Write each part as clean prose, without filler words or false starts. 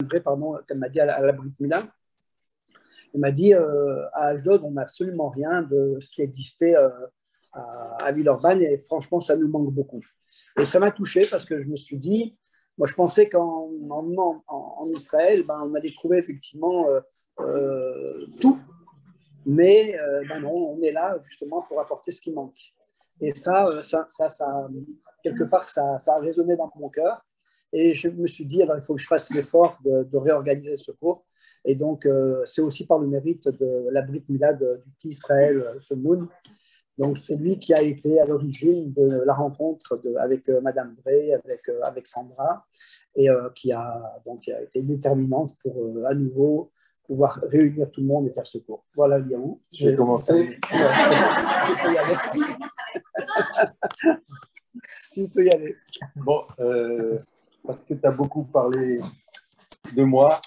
Drey, pardon, qu'elle m'a dit à la Brit Mila. Elle m'a dit, à Ashdod, on n'a absolument rien de ce qui existait à Villeurbanne et franchement, ça nous manque beaucoup. Et ça m'a touché parce que je me suis dit, moi, je pensais qu'en Israël, on allait trouver effectivement tout. Mais non, on est là justement pour apporter ce qui manque. Et ça quelque part, ça a résonné dans mon cœur. Et je me suis dit, alors, il faut que je fasse l'effort de réorganiser ce cours. Et donc, c'est aussi par le mérite de la Brit Mila du petit Israël Semoun. Donc, c'est lui qui a été à l'origine de la rencontre avec Madame Drey, avec Sandra, et qui a été déterminante pour à nouveau pouvoir réunir tout le monde et faire ce cours. Voilà, Liaou. Je vais commencer. Tu peux y aller. Tu peux y aller. Bon, parce que tu as beaucoup parlé de moi,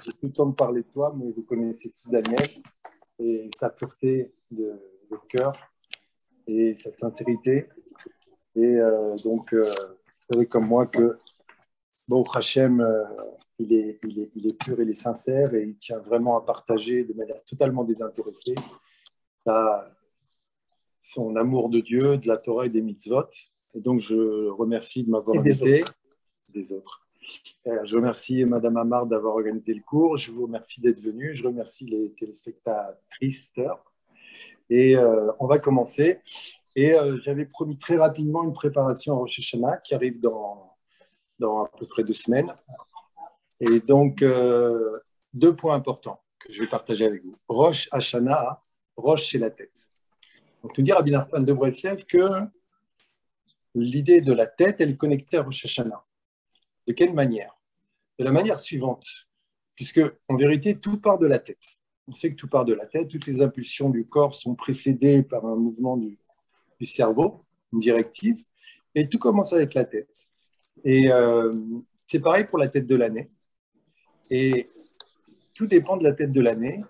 j'ai tout le temps de parler de toi, mais vous connaissez tout Daniel et sa pureté de cœur et sa sincérité. Et donc, vous savez comme moi que Baruch Hashem, il est pur, il est sincère et il tient vraiment à partager de manière totalement désintéressée son amour de Dieu, de la Torah et des mitzvot. Et donc, je remercie de m'avoir invité. Des autres. Je remercie Madame Amar d'avoir organisé le cours. Je vous remercie d'être venu. Je remercie les téléspectatrices. Et on va commencer. Et j'avais promis très rapidement une préparation à Rosh Hashanah qui arrive dans à peu près 2 semaines. Et donc, 2 points importants que je vais partager avec vous. Rosh Hashanah, Rosh c'est la tête. Donc, nous dit Rabbi Nachman de Breslev que l'idée de la tête, elle est connectée à Rosh Hashanah. De quelle manière? De la manière suivante, puisque en vérité, tout part de la tête. On sait que tout part de la tête, toutes les impulsions du corps sont précédées par un mouvement du cerveau, une directive, et tout commence avec la tête. Et c'est pareil pour la tête de l'année. Et tout dépend de la tête de l'année,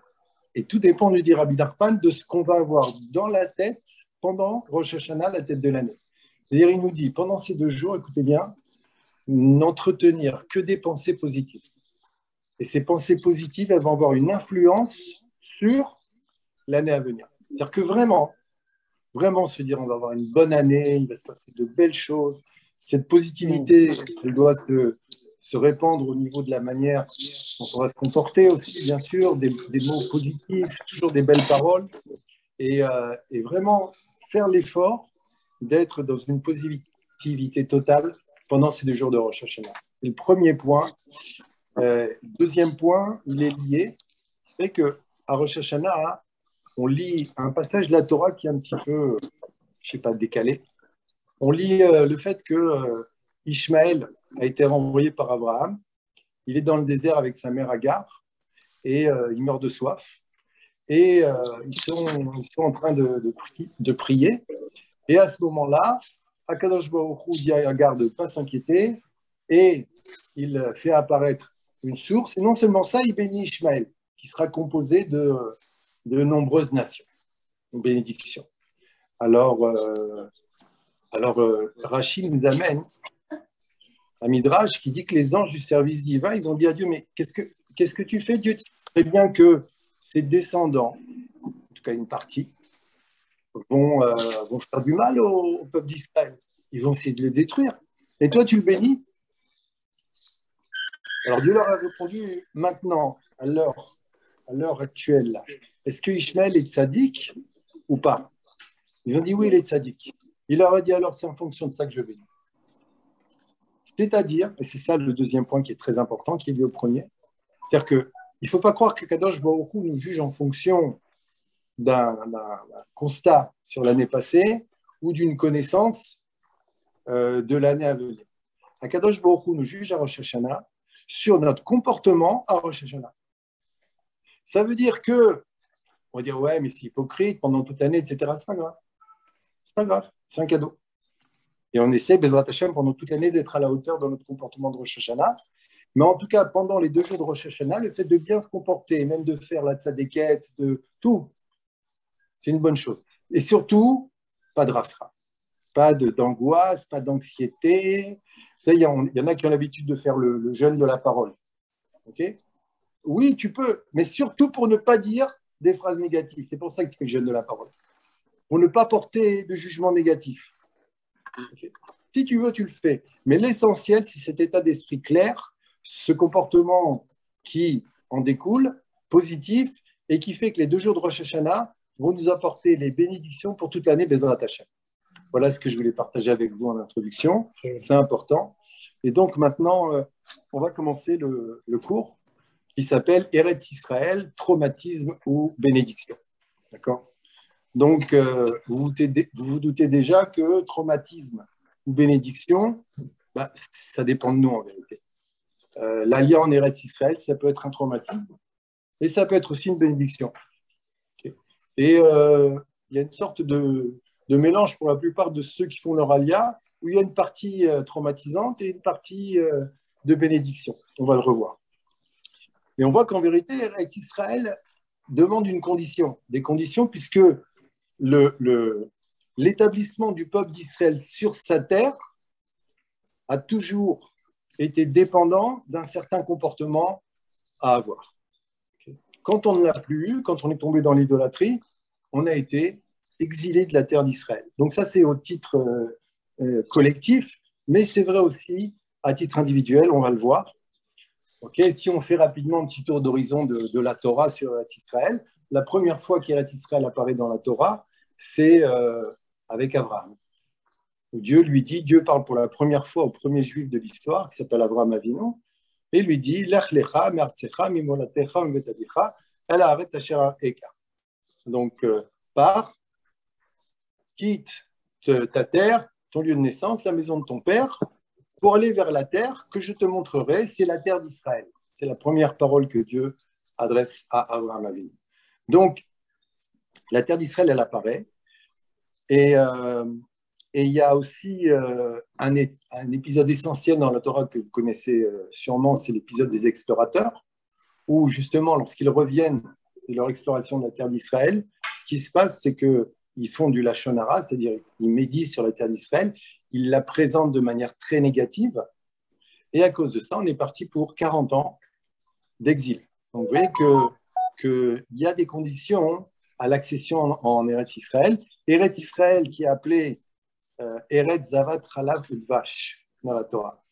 et tout dépend, nous dit Rabbi Nachman, de ce qu'on va avoir dans la tête pendant Rosh Hashanah, la tête de l'année. C'est-à-dire, il nous dit, pendant ces 2 jours, écoutez bien, n'entretenir que des pensées positives. Et ces pensées positives, elles vont avoir une influence sur l'année à venir. C'est-à-dire que vraiment se dire on va avoir une bonne année, il va se passer de belles choses. Cette positivité, elle doit se répandre au niveau de la manière dont on va se comporter aussi, bien sûr, des mots positifs, toujours des belles paroles, et vraiment faire l'effort d'être dans une positivité totale pendant ces 2 jours de Rosh Hashanah. C'est le premier point. Deuxième point, il est lié, c'est qu'à Rosh Hashanah, on lit un passage de la Torah qui est un petit peu, je ne sais pas, décalé. On lit le fait que Ishmaël a été renvoyé par Abraham. Il est dans le désert avec sa mère Agar et il meurt de soif. Et ils sont en train de prier. Et à ce moment-là, Akadosh Baruch Hu dit à Agar de ne pas s'inquiéter et il fait apparaître une source. Et non seulement ça, il bénit Ishmaël, qui sera composé de nombreuses nations. Une bénédiction. Alors Rachid nous amène un midrash qui dit que les anges du service divin, ils ont dit à Dieu, mais qu'est-ce que tu fais, Dieu? Tu sais bien que ses descendants, en tout cas une partie, vont faire du mal au peuple d'Israël. Ils vont essayer de le détruire. Et toi, tu le bénis? Alors Dieu leur a répondu, maintenant, à l'heure actuelle, là, est-ce que Ishmaël est tzaddik ou pas? Ils ont dit oui, il est tzaddik. Il leur a dit alors, c'est en fonction de ça que je bénis. C'est-à-dire, et c'est ça le deuxième point qui est très important, qui est lié au premier, c'est-à-dire qu'il ne faut pas croire que Kadosh Baruch Hu nous juge en fonction d'un constat sur l'année passée ou d'une connaissance de l'année à venir. Kadosh Baruch Hu nous juge à Rosh Hashanah sur notre comportement à Rosh Hashanah. Ça veut dire que, on va dire, ouais, mais c'est hypocrite pendant toute l'année, etc. C'est pas grave. C'est pas grave, c'est un cadeau. Et on essaie, Bezrat Hashem, pendant toute l'année, d'être à la hauteur dans notre comportement de Rosh Hashanah. Mais en tout cas, pendant les 2 jours de Rosh Hashanah, le fait de bien se comporter, même de faire la tzadéket, de tout, c'est une bonne chose. Et surtout, pas de rasra, pas d'angoisse, pas d'anxiété. Vous savez, il y en a qui ont l'habitude de faire le jeûne de la parole. Okay, oui, tu peux, mais surtout pour ne pas dire des phrases négatives. C'est pour ça que je donne de la parole. Pour ne pas porter de jugement négatif. Okay. Si tu veux, tu le fais. Mais l'essentiel, c'est cet état d'esprit clair, ce comportement qui en découle, positif, et qui fait que les 2 jours de Rosh Hashanah vont nous apporter les bénédictions pour toute l'année Bezrat Hashem. Voilà ce que je voulais partager avec vous en introduction. C'est important. Et donc maintenant, on va commencer le cours qui s'appelle Eretz Israël, traumatisme ou bénédiction. D'accord ? Donc, vous vous doutez déjà que traumatisme ou bénédiction, ça dépend de nous en vérité. L'alliance en Eretz Israël, ça peut être un traumatisme et ça peut être aussi une bénédiction. Okay. Et il y a une sorte de mélange pour la plupart de ceux qui font leur alia, où il y a une partie traumatisante et une partie de bénédiction. On va le revoir. Et on voit qu'en vérité, Eretz Israël demande une condition, des conditions puisque l'établissement du peuple d'Israël sur sa terre a toujours été dépendant d'un certain comportement à avoir. Quand on ne l'a plus eu, quand on est tombé dans l'idolâtrie, on a été exilé de la terre d'Israël. Donc ça, c'est au titre collectif, mais c'est vrai aussi à titre individuel, on va le voir. Okay, si on fait rapidement un petit tour d'horizon de la Torah sur Eretz Israël, la première fois qu'Eretz Israël apparaît dans la Torah, c'est avec Abraham. Dieu parle pour la première fois au premier juif de l'histoire, qui s'appelle Abraham Avinu, et lui dit Lech lecha me'artzecha mimolatecha u'mebetavicha el haaretz asher arecha. Donc, pars, quitte ta terre, ton lieu de naissance, la maison de ton père, pour aller vers la terre que je te montrerai, c'est la terre d'Israël. C'est la première parole que Dieu adresse à Abraham Avinu. Donc, la terre d'Israël, elle apparaît. Et il y a aussi un épisode essentiel dans la Torah que vous connaissez sûrement, c'est l'épisode des explorateurs, où justement, lorsqu'ils reviennent de leur exploration de la terre d'Israël, ce qui se passe, c'est qu'ils font du Lachon Hara, c'est-à-dire ils méditent sur la terre d'Israël, ils la présentent de manière très négative, et à cause de ça, on est parti pour 40 ans d'exil. Donc vous voyez qu'il y a des conditions à l'accession en Eretz Israël. Eretz Israël qui est appelé Eretz Zavat Chalav Udvash dans la Torah.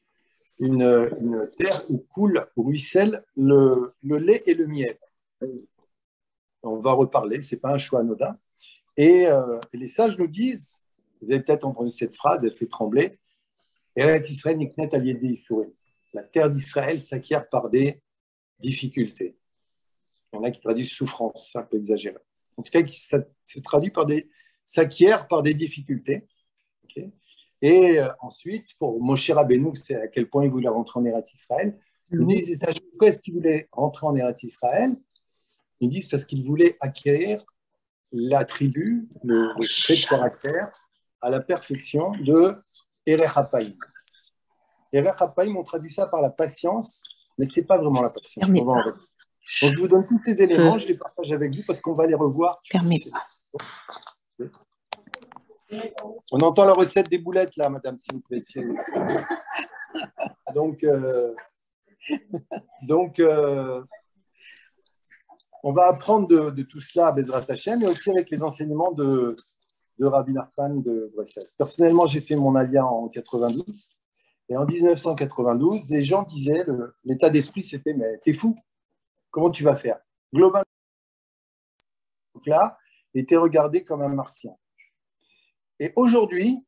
Une terre où coule, où ruisselle le lait et le miel. On va reparler, ce n'est pas un choix anodin. Et les sages nous disent, vous avez peut-être entendu cette phrase, elle fait trembler, Eretz Israël niknet al yedei isurim. La terre d'Israël s'acquiert par des difficultés. Il y en a qui traduisent souffrance, c'est un peu exagéré. En tout cas, ça se traduit par s'acquiert par des difficultés. Okay. Et ensuite, pour Moshe Rabbeinu, c'est à quel point il voulait rentrer en Eretz Israël. Ils nous disent, pourquoi est-ce qu'il voulait rentrer en Eretz Israël? Ils disent parce qu'il voulait acquérir l'attribut, le trait de caractère à la perfection de Erech HaPaim. Erech HaPaim, on traduit ça par la patience, mais ce n'est pas vraiment la patience. Donc, je vous donne tous ces éléments, je les partage avec vous parce qu'on va les revoir. On entend la recette des boulettes, là, madame, s'il vous plaît. Donc, on va apprendre de tout cela à Bezrat Hashem, mais aussi avec les enseignements de Rabbi Nachman de Breslev. Personnellement, j'ai fait mon alia en 92. Et en 1992, les gens disaient, l'état d'esprit, c'était, mais t'es fou, comment tu vas faire? Globalement, là, était regardé comme un martien. Et aujourd'hui,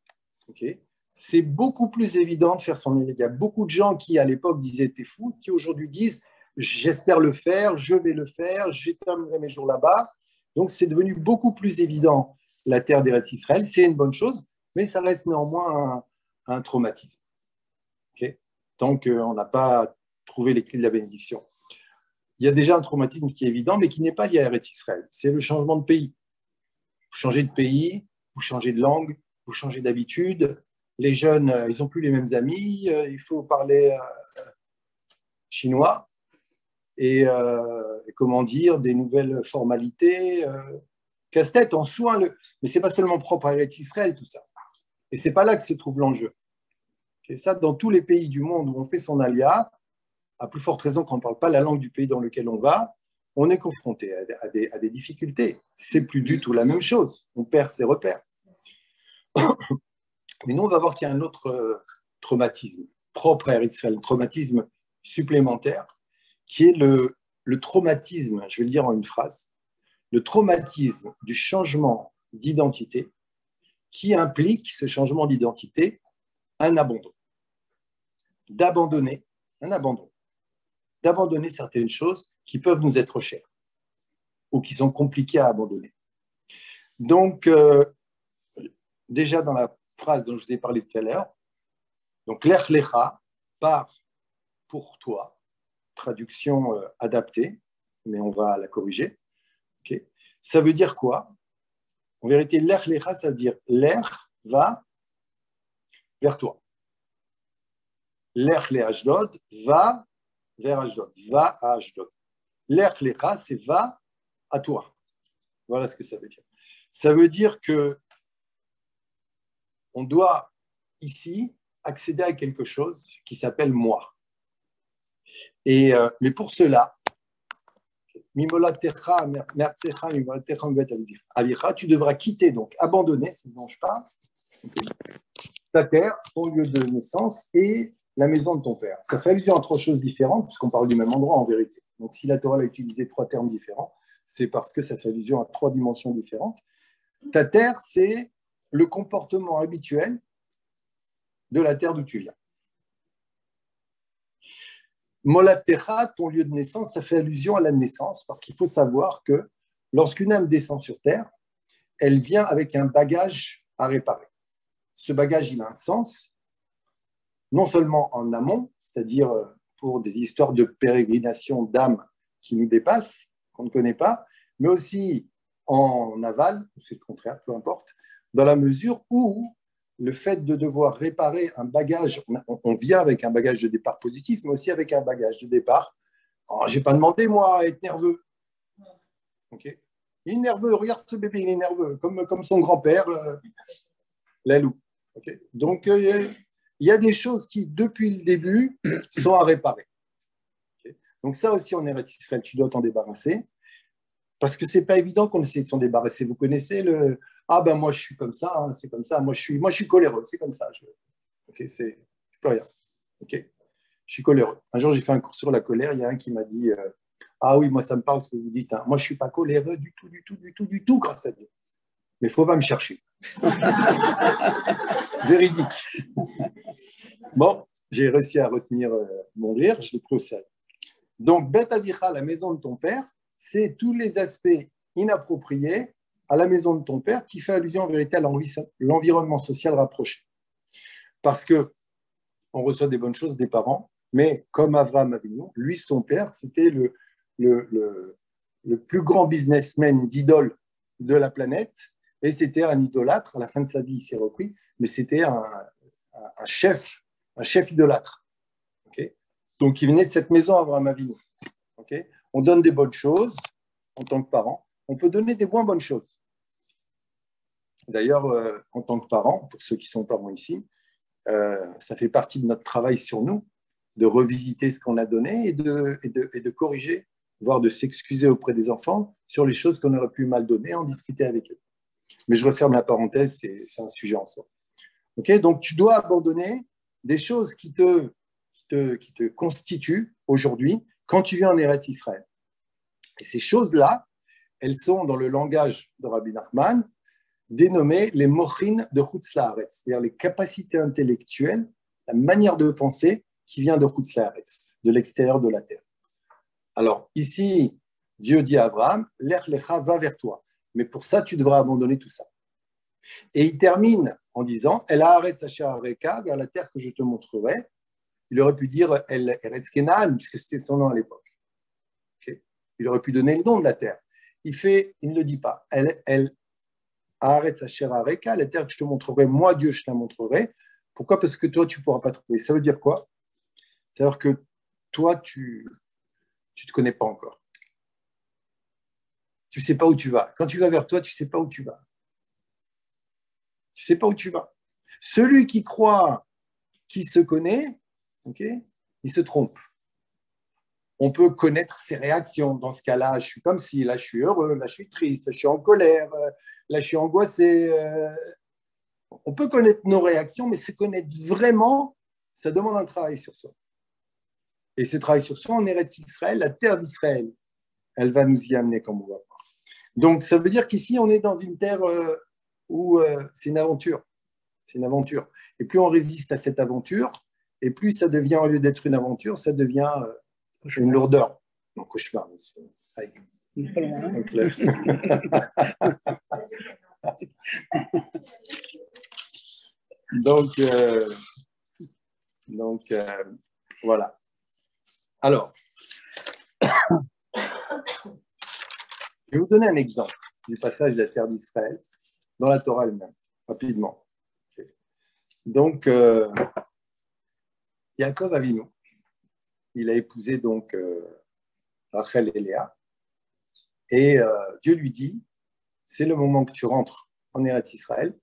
c'est beaucoup plus évident de faire son alia. Il y a beaucoup de gens qui, à l'époque, disaient t'es fou, qui aujourd'hui disent j'espère le faire, je vais le faire, je terminerai mes jours là-bas. Donc, c'est devenu beaucoup plus évident la terre d'Eretz Israël. C'est une bonne chose, mais ça reste néanmoins un traumatisme. Tant qu'on n'a pas trouvé les clés de la bénédiction. Il y a déjà un traumatisme qui est évident, mais qui n'est pas lié à Eretz Israël. C'est le changement de pays. Vous changez de pays, vous changez de langue, vous changez d'habitude. Les jeunes, ils n'ont plus les mêmes amis. Il faut parler chinois. Et comment dire, des nouvelles formalités. Casse-tête en soi. Mais ce n'est pas seulement propre à Eretz Israël, tout ça. Et ce n'est pas là que se trouve l'enjeu. Et ça, dans tous les pays du monde où on fait son alia, à plus forte raison quand on ne parle pas la langue du pays dans lequel on va, on est confronté à des difficultés. C'est plus du tout la même chose. On perd ses repères. Mais nous, on va voir qu'il y a un autre traumatisme propre à Israël, un traumatisme supplémentaire, qui est le traumatisme, je vais le dire en une phrase, le traumatisme du changement d'identité qui implique ce changement d'identité un abandon. D'abandonner certaines choses qui peuvent nous être chères ou qui sont compliquées à abandonner. Donc, déjà dans la phrase dont je vous ai parlé tout à l'heure, donc l'ech lecha, part pour toi, traduction adaptée, mais on va la corriger. Okay. Ça veut dire quoi? En vérité, l'ech lecha, ça veut dire l'ech va vers toi. L'ech le Ashdod va vers Ashdod, va à Ashdod. L'ech lecha, c'est va à toi. Voilà ce que ça veut dire. Ça veut dire que on doit ici accéder à quelque chose qui s'appelle moi. Mais pour cela, tu devras quitter, donc abandonner, c'est dont je parle, ta terre, ton lieu de naissance et la maison de ton père. Ça fait allusion à trois choses différentes, puisqu'on parle du même endroit en vérité. Donc si la Torah a utilisé trois termes différents, c'est parce que ça fait allusion à trois dimensions différentes. Ta terre, c'est le comportement habituel de la terre d'où tu viens. Molatecha, ton lieu de naissance, ça fait allusion à la naissance, parce qu'il faut savoir que lorsqu'une âme descend sur terre, elle vient avec un bagage à réparer. Ce bagage, il a un sens, non seulement en amont, c'est-à-dire pour des histoires de pérégrination d'âmes qui nous dépassent, qu'on ne connaît pas, mais aussi en aval, ou c'est le contraire, peu importe, dans la mesure où le fait de devoir réparer un bagage, on vient avec un bagage de départ positif, mais aussi avec un bagage de départ. Oh, je n'ai pas demandé, moi, à être nerveux. Okay. Il est nerveux, regarde ce bébé, il est nerveux, comme son grand-père, Lalou. Okay. Donc, il y a des choses qui, depuis le début, sont à réparer. Okay. Donc, ça aussi, en Eretz Israël, tu dois t'en débarrasser. Parce que ce n'est pas évident qu'on essaie de s'en débarrasser. Vous connaissez le « Ah ben moi je suis comme ça, hein, c'est comme ça, moi je suis coléreux, c'est comme ça. » Ok, je peux rien. Ok, je suis coléreux. Un jour j'ai fait un cours sur la colère, il y a un qui m'a dit Ah oui, moi ça me parle ce que vous dites. Hein. Moi je ne suis pas coléreux du tout, grâce à Dieu. Mais il ne faut pas me chercher. Véridique. Bon, j'ai réussi à retenir mon rire, je l'ai pris au sérieux. Donc, Bet Avicha, la maison de ton père, c'est tous les aspects inappropriés à la maison de ton père qui fait allusion en vérité à l'environnement social rapproché. Parce qu'on reçoit des bonnes choses des parents, mais comme Avraham Avinu, lui, son père, c'était le plus grand businessman d'idole de la planète, et c'était un idolâtre. À la fin de sa vie, il s'est repris, mais c'était un chef idolâtre. Okay. Donc, il venait de cette maison, Avraham Avinu. Okay. On donne des bonnes choses en tant que parent. On peut donner des moins bonnes choses. D'ailleurs, en tant que parent, pour ceux qui sont parents ici, ça fait partie de notre travail sur nous, de revisiter ce qu'on a donné et de corriger, voire de s'excuser auprès des enfants sur les choses qu'on aurait pu mal donner, en discuter avec eux. Mais je referme la parenthèse, c'est un sujet en soi. Okay, donc, tu dois abandonner des choses qui te constituent aujourd'hui quand tu viens en Eretz Israël. Et ces choses-là, elles sont dans le langage de Rabbi Nachman dénommées les mochin de Chutz La'aretz, c'est-à-dire les capacités intellectuelles, la manière de penser qui vient de Chutz La'aretz, de l'extérieur de la terre. Alors ici, Dieu dit à Abraham, l'ech lecha va vers toi, mais pour ça tu devras abandonner tout ça. Et il termine en disant, El haaretz asher areka, vers la terre que je te montrerai. Il aurait pu dire El Eretz Kenaan, puisque c'était son nom à l'époque. Il aurait pu donner le nom de la terre. Il ne le dit pas. El Haaretz asher areka, la terre que je te montrerai, moi Dieu je te la montrerai. Pourquoi? Parce que toi tu ne pourras pas trouver. Ça veut dire quoi? Ça veut dire que toi tu ne te connais pas encore. Tu ne sais pas où tu vas. Quand tu vas vers toi, tu ne sais pas où tu vas. Tu ne sais pas où tu vas. Celui qui croit qu'il se connaît, okay, il se trompe. on peut connaître ses réactions. Dans ce cas-là, je suis comme si, là, je suis heureux, là, je suis triste, là, je suis en colère, là, je suis angoissé. On peut connaître nos réactions, mais se connaître vraiment, ça demande un travail sur soi. Et ce travail sur soi, en Eretz Israël, la terre d'Israël, elle va nous y amener comme on va voir. Donc, ça veut dire qu'ici, on est dans une terre où c'est une aventure. C'est une aventure. Et plus on résiste à cette aventure, et plus ça devient, au lieu d'être une aventure, ça devient une lourdeur. Donc, cauchemar. Donc, voilà. Alors, je vais vous donner un exemple du passage de la terre d'Israël dans la Torah elle-même, rapidement. Donc, Yaakov Avinu, il a épousé donc Rachel et Léa, et Dieu lui dit, c'est le moment que tu rentres en Eretz Israël,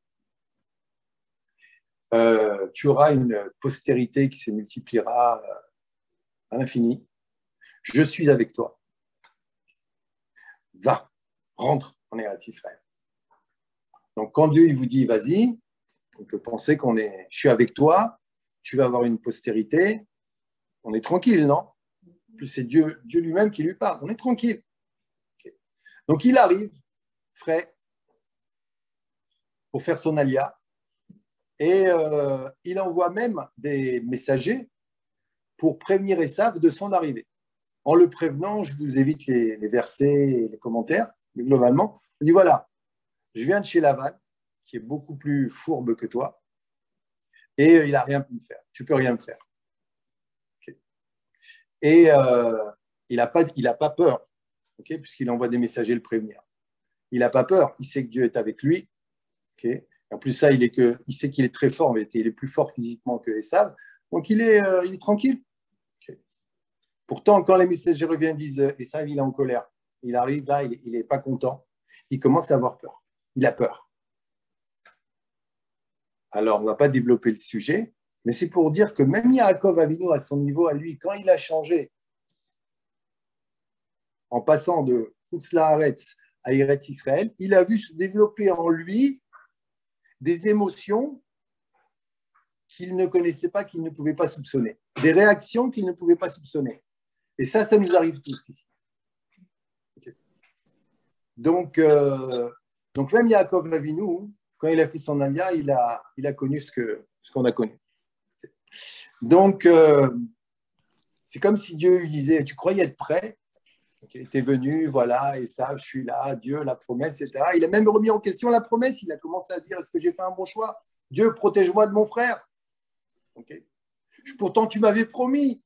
tu auras une postérité qui se multipliera à l'infini. Je suis avec toi. Va, rentre en Eretz Israël. Donc, quand Dieu il vous dit vas-y, on peut penser je suis avec toi, tu vas avoir une postérité, on est tranquille, non? En plus, c'est Dieu lui-même qui lui parle, on est tranquille. Okay. Donc, il arrive, frais, pour faire son alia, et il envoie même des messagers pour prévenir Esav de son arrivée. En le prévenant, je vous évite les versets et les commentaires, mais globalement, on dit voilà, je viens de chez Lavan, qui est beaucoup plus fourbe que toi, et il n'a rien pu me faire. Tu ne peux rien me faire. Okay. Et il n'a pas peur, okay, puisqu'il envoie des messagers le prévenir. Il n'a pas peur, il sait que Dieu est avec lui. Okay. En plus, ça, il sait qu'il est très fort, mais il est plus fort physiquement que Esav, donc il est tranquille. Okay. Pourtant, quand les messagers reviennent, disent Esav, il est en colère. Il arrive là, il n'est pas content. Il commence à avoir peur. Il a peur. Alors, on ne va pas développer le sujet, mais c'est pour dire que même Yaakov Avinu, à son niveau, à lui, quand il a changé, en passant de Chutz La'aretz à Eretz Israël, il a vu se développer en lui des émotions qu'il ne connaissait pas, qu'il ne pouvait pas soupçonner, des réactions qu'il ne pouvait pas soupçonner. Et ça nous arrive tous ici. Okay. Donc, même Yaakov Avinu, quand il a fait son alia, il a connu ce qu'on a connu. Donc, c'est comme si Dieu lui disait, tu croyais être prêt, okay, tu es venu, voilà, et ça, je suis là, Dieu, la promesse, etc. Il a même remis en question la promesse, il a commencé à dire, est-ce que j'ai fait un bon choix? Dieu, protège-moi de mon frère. Okay. Pourtant, tu m'avais promis.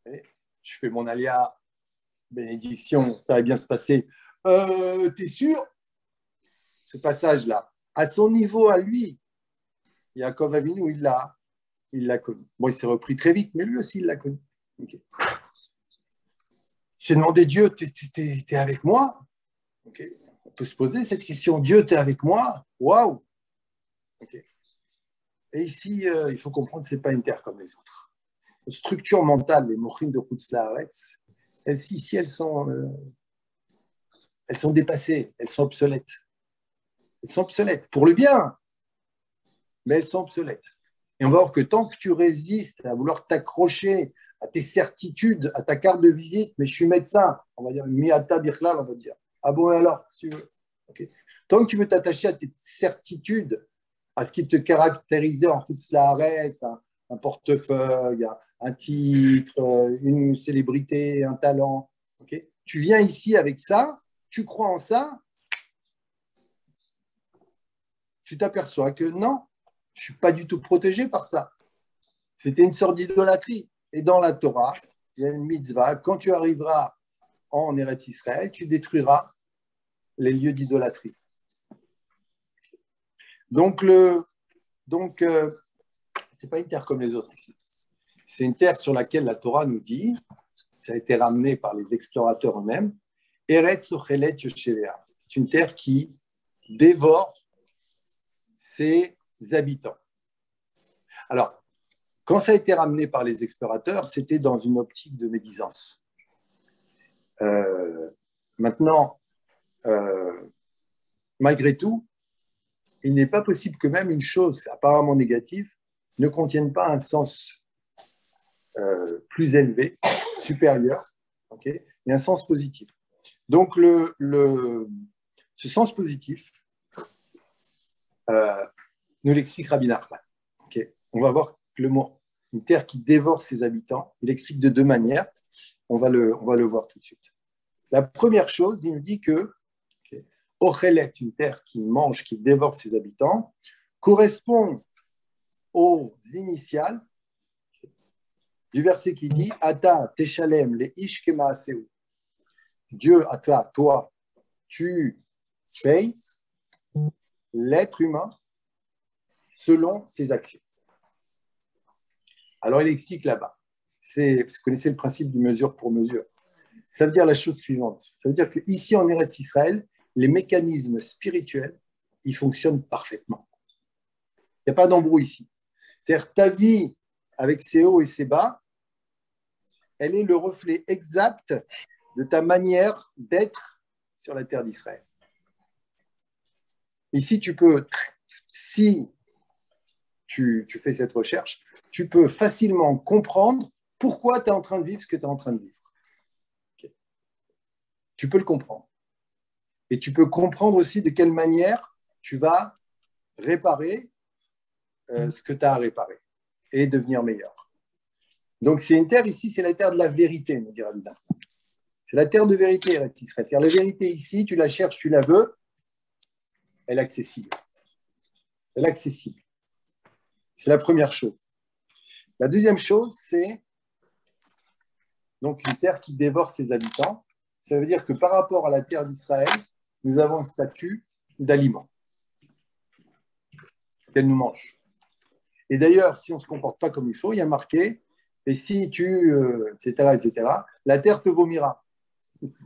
Et je fais mon alia, bénédiction, ça va bien se passer. T'es sûr? Ce passage-là, à son niveau, à lui, Yaakov Avinu, il l'a connu. Bon, il s'est repris très vite, mais lui aussi, il l'a connu. Okay. J'ai demandé, Dieu, t'es avec moi? Okay. On peut se poser cette question, Dieu, t'es avec moi? Waouh! Okay. Et ici, il faut comprendre que ce n'est pas une terre comme les autres. Les structures mentales, les mochines de Chutz La'aretz, ici, elles sont dépassées, elles sont obsolètes. Elles sont obsolètes, pour le bien, mais elles sont obsolètes. Et on va voir que tant que tu résistes à vouloir t'accrocher à tes certitudes, à ta carte de visite, mais je suis médecin, on va dire, miata birklal, on va dire. Ah bon, alors, si tu veux. Okay. Tant que tu veux t'attacher à tes certitudes, à ce qui te caractérisait en Chutz La'aretz, un portefeuille, un titre, une célébrité, un talent, okay. Tu viens ici avec ça, tu crois en ça, tu t'aperçois que non, je ne suis pas du tout protégé par ça. C'était une sorte d'idolâtrie. Et dans la Torah, il y a une mitzvah. Quand tu arriveras en Eretz Israël, tu détruiras les lieux d'idolâtrie. Donc, ce n'est pas une terre comme les autres ici. C'est une terre sur laquelle la Torah nous dit, ça a été ramené par les explorateurs eux-mêmes, Eretz Ochelet Yoshevea. C'est une terre qui dévore ses habitants. Alors, Quand ça a été ramené par les explorateurs, c'était dans une optique de médisance. Maintenant, malgré tout, il n'est pas possible que même une chose apparemment négative ne contienne pas un sens plus élevé, supérieur, okay, et un sens positif. Donc, ce sens positif nous l'explique Rabbi Nachman. Okay. On va voir le mot « une terre qui dévore ses habitants », il explique de deux manières. On va le voir tout de suite. La première chose, il nous dit que Ochelet, une terre qui mange, qui dévore ses habitants, correspond aux initiales du verset qui dit Ata teshalem le ish kemaaseu. Dieu, Ata, toi, tu payes l'être humain selon ses actions. Alors il explique là-bas. Vous connaissez le principe du mesure pour mesure. Ça veut dire la chose suivante. Ça veut dire qu'ici en Eretz Israël, les mécanismes spirituels, ils fonctionnent parfaitement. Il n'y a pas d'embrouille ici. C'est-à-dire ta vie avec ses hauts et ses bas, elle est le reflet exact de ta manière d'être sur la terre d'Israël. Ici, si tu fais cette recherche, tu peux facilement comprendre pourquoi tu es en train de vivre ce que tu es en train de vivre. Okay. Tu peux le comprendre. Et tu peux comprendre aussi de quelle manière tu vas réparer ce que tu as à réparer et devenir meilleur. Donc, c'est une terre ici, c'est la terre de la vérité, nous dit Rabbi Nachman. C'est la terre de vérité, Israël. C'est-à-dire la vérité ici, tu la cherches, tu la veux, elle est accessible. Elle est accessible. C'est la première chose. La deuxième chose, c'est donc une terre qui dévore ses habitants. Ça veut dire que par rapport à la terre d'Israël, nous avons un statut d'aliment qu'elle nous mange. Et d'ailleurs, si on ne se comporte pas comme il faut, il y a marqué, et si etc., la terre te vomira.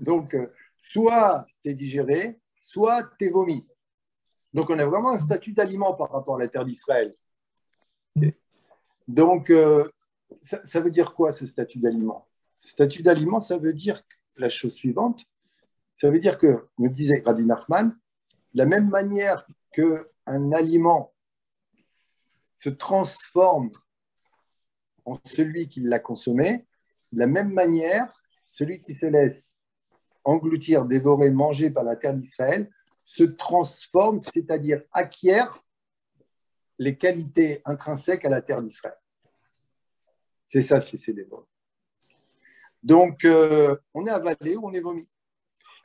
Donc, soit tu es digéré, soit tu es vomi. Donc, on a vraiment un statut d'aliment par rapport à la terre d'Israël. Okay. Donc, ça veut dire quoi ce statut d'aliment? Ce statut d'aliment, ça veut dire la chose suivante. Ça veut dire que, nous disait Rabbi Nachman, de la même manière qu'un aliment se transforme en celui qui l'a consommé, de la même manière, celui qui se laisse engloutir, dévorer, manger par la terre d'Israël se transforme, c'est-à-dire acquiert les qualités intrinsèques à la terre d'Israël. C'est ça, c'est dévoré. Donc, on est avalé ou on est vomi.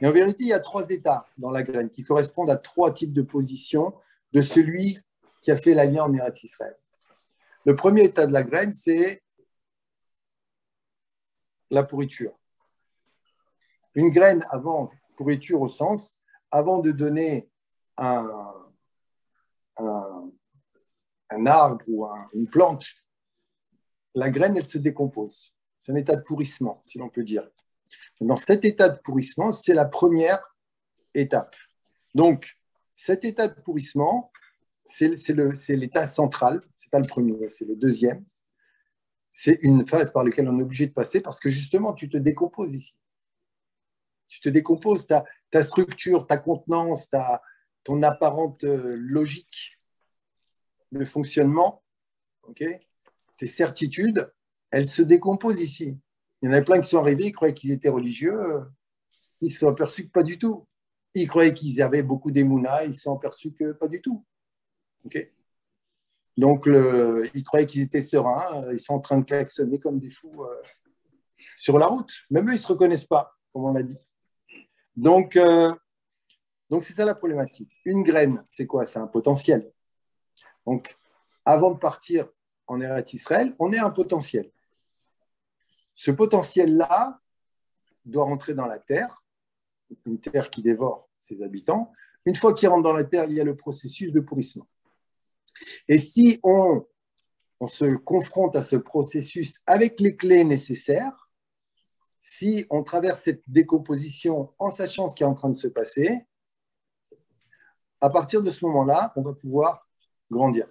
Et en vérité, il y a 3 états dans la graine qui correspondent à 3 types de positions de celui qui a fait l'alliance en Eretz Israël. Le premier état de la graine, c'est la pourriture. Une graine avant, pourriture au sens, avant de donner un arbre ou une plante, la graine, elle se décompose. C'est un état de pourrissement, si l'on peut dire. Dans cet état de pourrissement, c'est la première étape. Donc, cet état de pourrissement, c'est l'état central, ce n'est pas le premier, c'est le deuxième. C'est une phase par laquelle on est obligé de passer parce que justement, tu te décomposes ici. Tu te décomposes, ta structure, ta contenance, ton apparente logique de fonctionnement, okay, tes certitudes, elles se décomposent ici. Il y en a plein qui sont arrivés, ils croyaient qu'ils étaient religieux, ils se sont aperçus que pas du tout. Ils croyaient qu'ils avaient beaucoup d'émouna, ils se sont aperçus que pas du tout. Okay. Donc, ils croyaient qu'ils étaient sereins, ils sont en train de klaxonner comme des fous sur la route. Même eux, ils ne se reconnaissent pas, comme on a dit. Donc c'est ça la problématique. Une graine, c'est quoi? C'est un potentiel. Donc, avant de partir en Eretz Israël, on est un potentiel. Ce potentiel-là doit rentrer dans la terre, une terre qui dévore ses habitants. Une fois qu'il rentre dans la terre, il y a le processus de pourrissement. Et si on se confronte à ce processus avec les clés nécessaires, si on traverse cette décomposition en sachant ce qui est en train de se passer, à partir de ce moment-là, on va pouvoir grandir.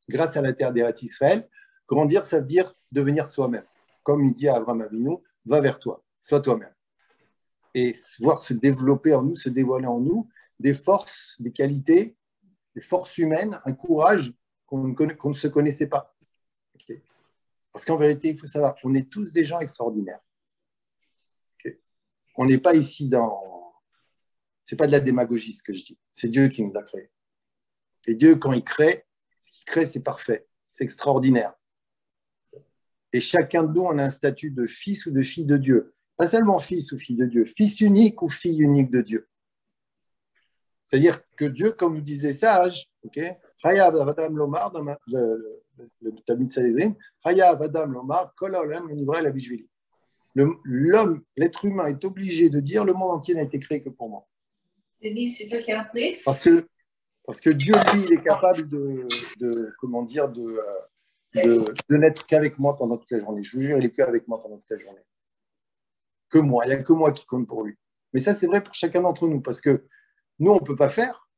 grâce à la terre d'Eretz Israël. Grandir, ça veut dire devenir soi-même. Comme il dit à Abraham Avinu, va vers toi, sois toi-même. Et voir se développer en nous, se dévoiler en nous, des forces, des qualités, des forces humaines, un courage qu'on ne se connaissait pas. Okay. Parce qu'en vérité, il faut savoir, on est tous des gens extraordinaires. Okay. On n'est pas ici dans... C'est pas de la démagogie ce que je dis. C'est Dieu qui nous a créés. Et Dieu, quand il crée, ce qu'il crée, c'est parfait. C'est extraordinaire. Et chacun de nous, on a un statut de fils ou de fille de Dieu. Pas seulement fils ou fille de Dieu, fils unique ou fille unique de Dieu. C'est-à-dire que Dieu, comme nous disent les sages, okay, le Talmud Sanhedrin, l'homme, l'être humain est obligé de dire le monde entier n'a été créé que pour moi. C'est toi qui as appris. Parce que Dieu, lui, il est capable de n'être qu'avec moi pendant toute la journée. Je vous jure, il est qu'avec moi pendant toute la journée. Que moi, il n'y a que moi qui compte pour lui. Mais ça, c'est vrai pour chacun d'entre nous, parce que nous, on ne peut pas faire.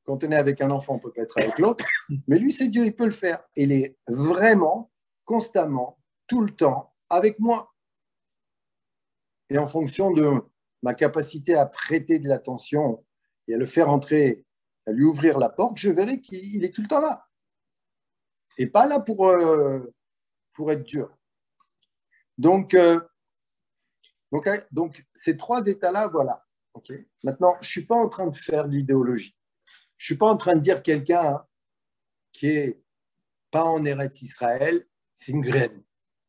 Quand on est avec un enfant, on ne peut pas être avec l'autre. Mais lui, c'est Dieu, il peut le faire. Il est vraiment, constamment, tout le temps, avec moi. Et en fonction de ma capacité à prêter de l'attention et à le faire entrer, à lui ouvrir la porte, je verrai qu'il est tout le temps là. Et pas là pour être dur. Donc, ces trois états-là, voilà. Okay. Maintenant, je ne suis pas en train de faire de l'idéologie. Je ne suis pas en train de dire quelqu'un qui n'est pas en Eretz Israël, c'est une graine.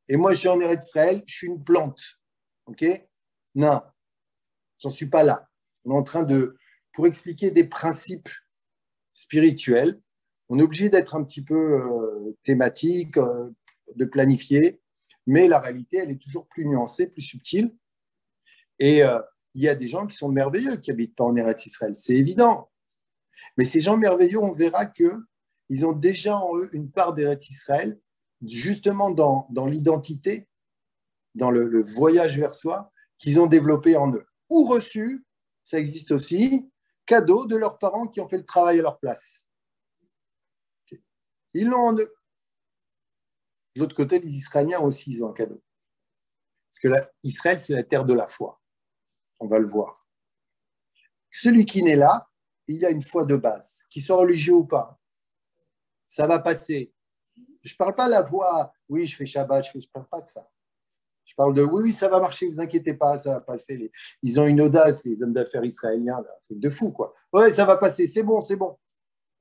Et moi, je suis en Eretz Israël, je suis une plante. Ok? Non, j'en suis pas là. On est en train pour expliquer des principes spirituels, on est obligé d'être un petit peu thématique, de planifier, mais la réalité, elle est toujours plus nuancée, plus subtile. Et il y a des gens qui sont merveilleux qui habitent pas en Eretz Israël, c'est évident. Mais ces gens merveilleux, on verra qu'ils ont déjà en eux une part d'Eretz Israël, justement dans l'identité, dans le voyage vers soi, qu'ils ont développé en eux. Ou reçu, ça existe aussi, cadeau de leurs parents qui ont fait le travail à leur place. Okay. Ils l'ont en eux. De l'autre côté, les Israéliens aussi, ils ont un cadeau. Parce que Israël, c'est la terre de la foi. On va le voir. Celui qui naît là, il a une foi de base, qu'il soit religieux ou pas. Ça va passer. Je ne parle pas de la foi, oui, je fais Shabbat, je ne parle pas de ça. Je parle de oui, ça va marcher, ne vous inquiétez pas, ça va passer. Ils ont une audace, les hommes d'affaires israéliens, là, un truc de fou, quoi. Ouais, ça va passer, c'est bon, c'est bon.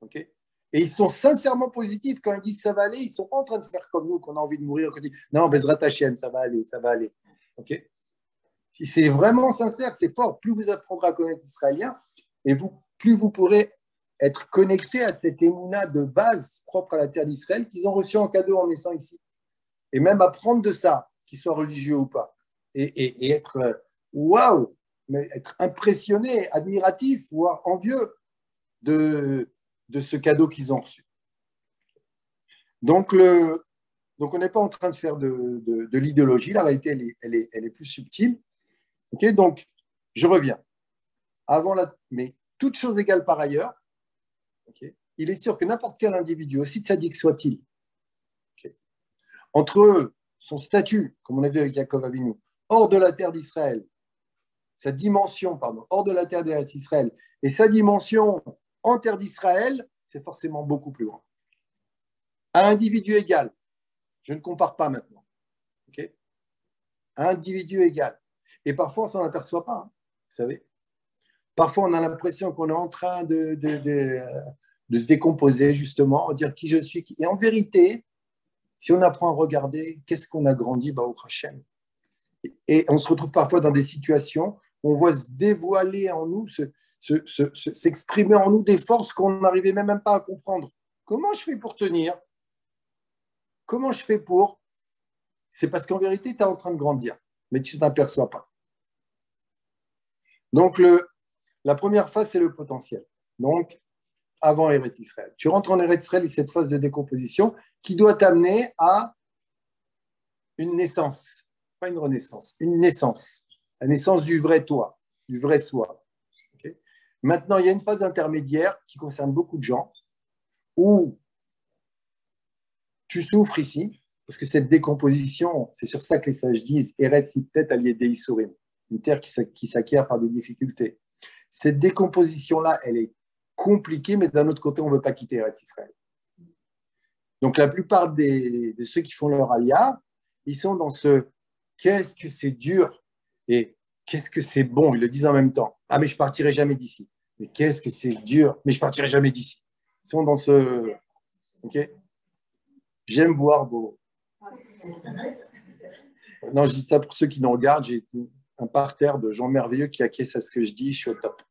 Okay. Et ils sont sincèrement positifs quand ils disent ça va aller, ils ne sont pas en train de faire comme nous, qu'on a envie de mourir, qu'on dit non, Bezrat Hashem, ça va aller, ça va aller. Okay. Si c'est vraiment sincère, c'est fort. Plus vous apprendrez à connaître l'Israélien, et plus vous pourrez être connecté à cette émouna de base propre à la terre d'Israël qu'ils ont reçu en cadeau en naissant ici. Et même apprendre de ça, qu'ils soient religieux ou pas. Et être waouh, mais être impressionné, admiratif, voire envieux de ce cadeau qu'ils ont reçu. Donc on n'est pas en train de faire de l'idéologie. La réalité, elle est plus subtile. Okay, donc, je reviens. Mais toute chose égale par ailleurs, okay, il est sûr que n'importe quel individu, aussi tzaddik soit-il, okay, entre son statut, comme on a vu avec Yaakov Avinu, hors de la terre d'Israël, sa dimension, hors de la terre d'Israël, et sa dimension en terre d'Israël, c'est forcément beaucoup plus grand. À individu égal, je ne compare pas maintenant. Okay, à individu égal. Et parfois, on ne s'en aperçoit pas, hein, vous savez. Parfois, on a l'impression qu'on est en train de se décomposer, justement, dire qui je suis. Et en vérité, si on apprend à regarder, qu'est-ce qu'on a grandi, Baruch Hashem. Et on se retrouve parfois dans des situations où on voit se dévoiler en nous, s'exprimer en nous des forces qu'on n'arrivait même pas à comprendre. Comment je fais pour tenir? Comment je fais pour? C'est parce qu'en vérité, tu es en train de grandir, mais tu ne t'aperçois pas. Donc, la première phase, c'est le potentiel. Donc, avant Eretz Israël. Tu rentres en Eretz Israël et cette phase de décomposition qui doit t'amener à une naissance, pas une renaissance, une naissance, la naissance du vrai toi, du vrai soi. Okay. Maintenant, il y a une phase intermédiaire qui concerne beaucoup de gens où tu souffres ici, parce que cette décomposition, c'est sur ça que les sages disent Eretz Siptet al Yedei Isurim, une terre qui s'acquiert par des difficultés. Cette décomposition-là, elle est compliquée, mais d'un autre côté, on ne veut pas quitter Eretz Israël. Donc, la plupart de ceux qui font leur alia, ils sont dans ce qu'est-ce que c'est dur et qu'est-ce que c'est bon. Ils le disent en même temps. Ah, mais je ne partirai jamais d'ici. Mais qu'est-ce que c'est dur, mais je ne partirai jamais d'ici. Ils sont dans ce. OK? J'aime voir vos. Non, je dis ça pour ceux qui nous regardent. J'ai un parterre de gens merveilleux qui acquiescent à ce que je dis. Je suis au top.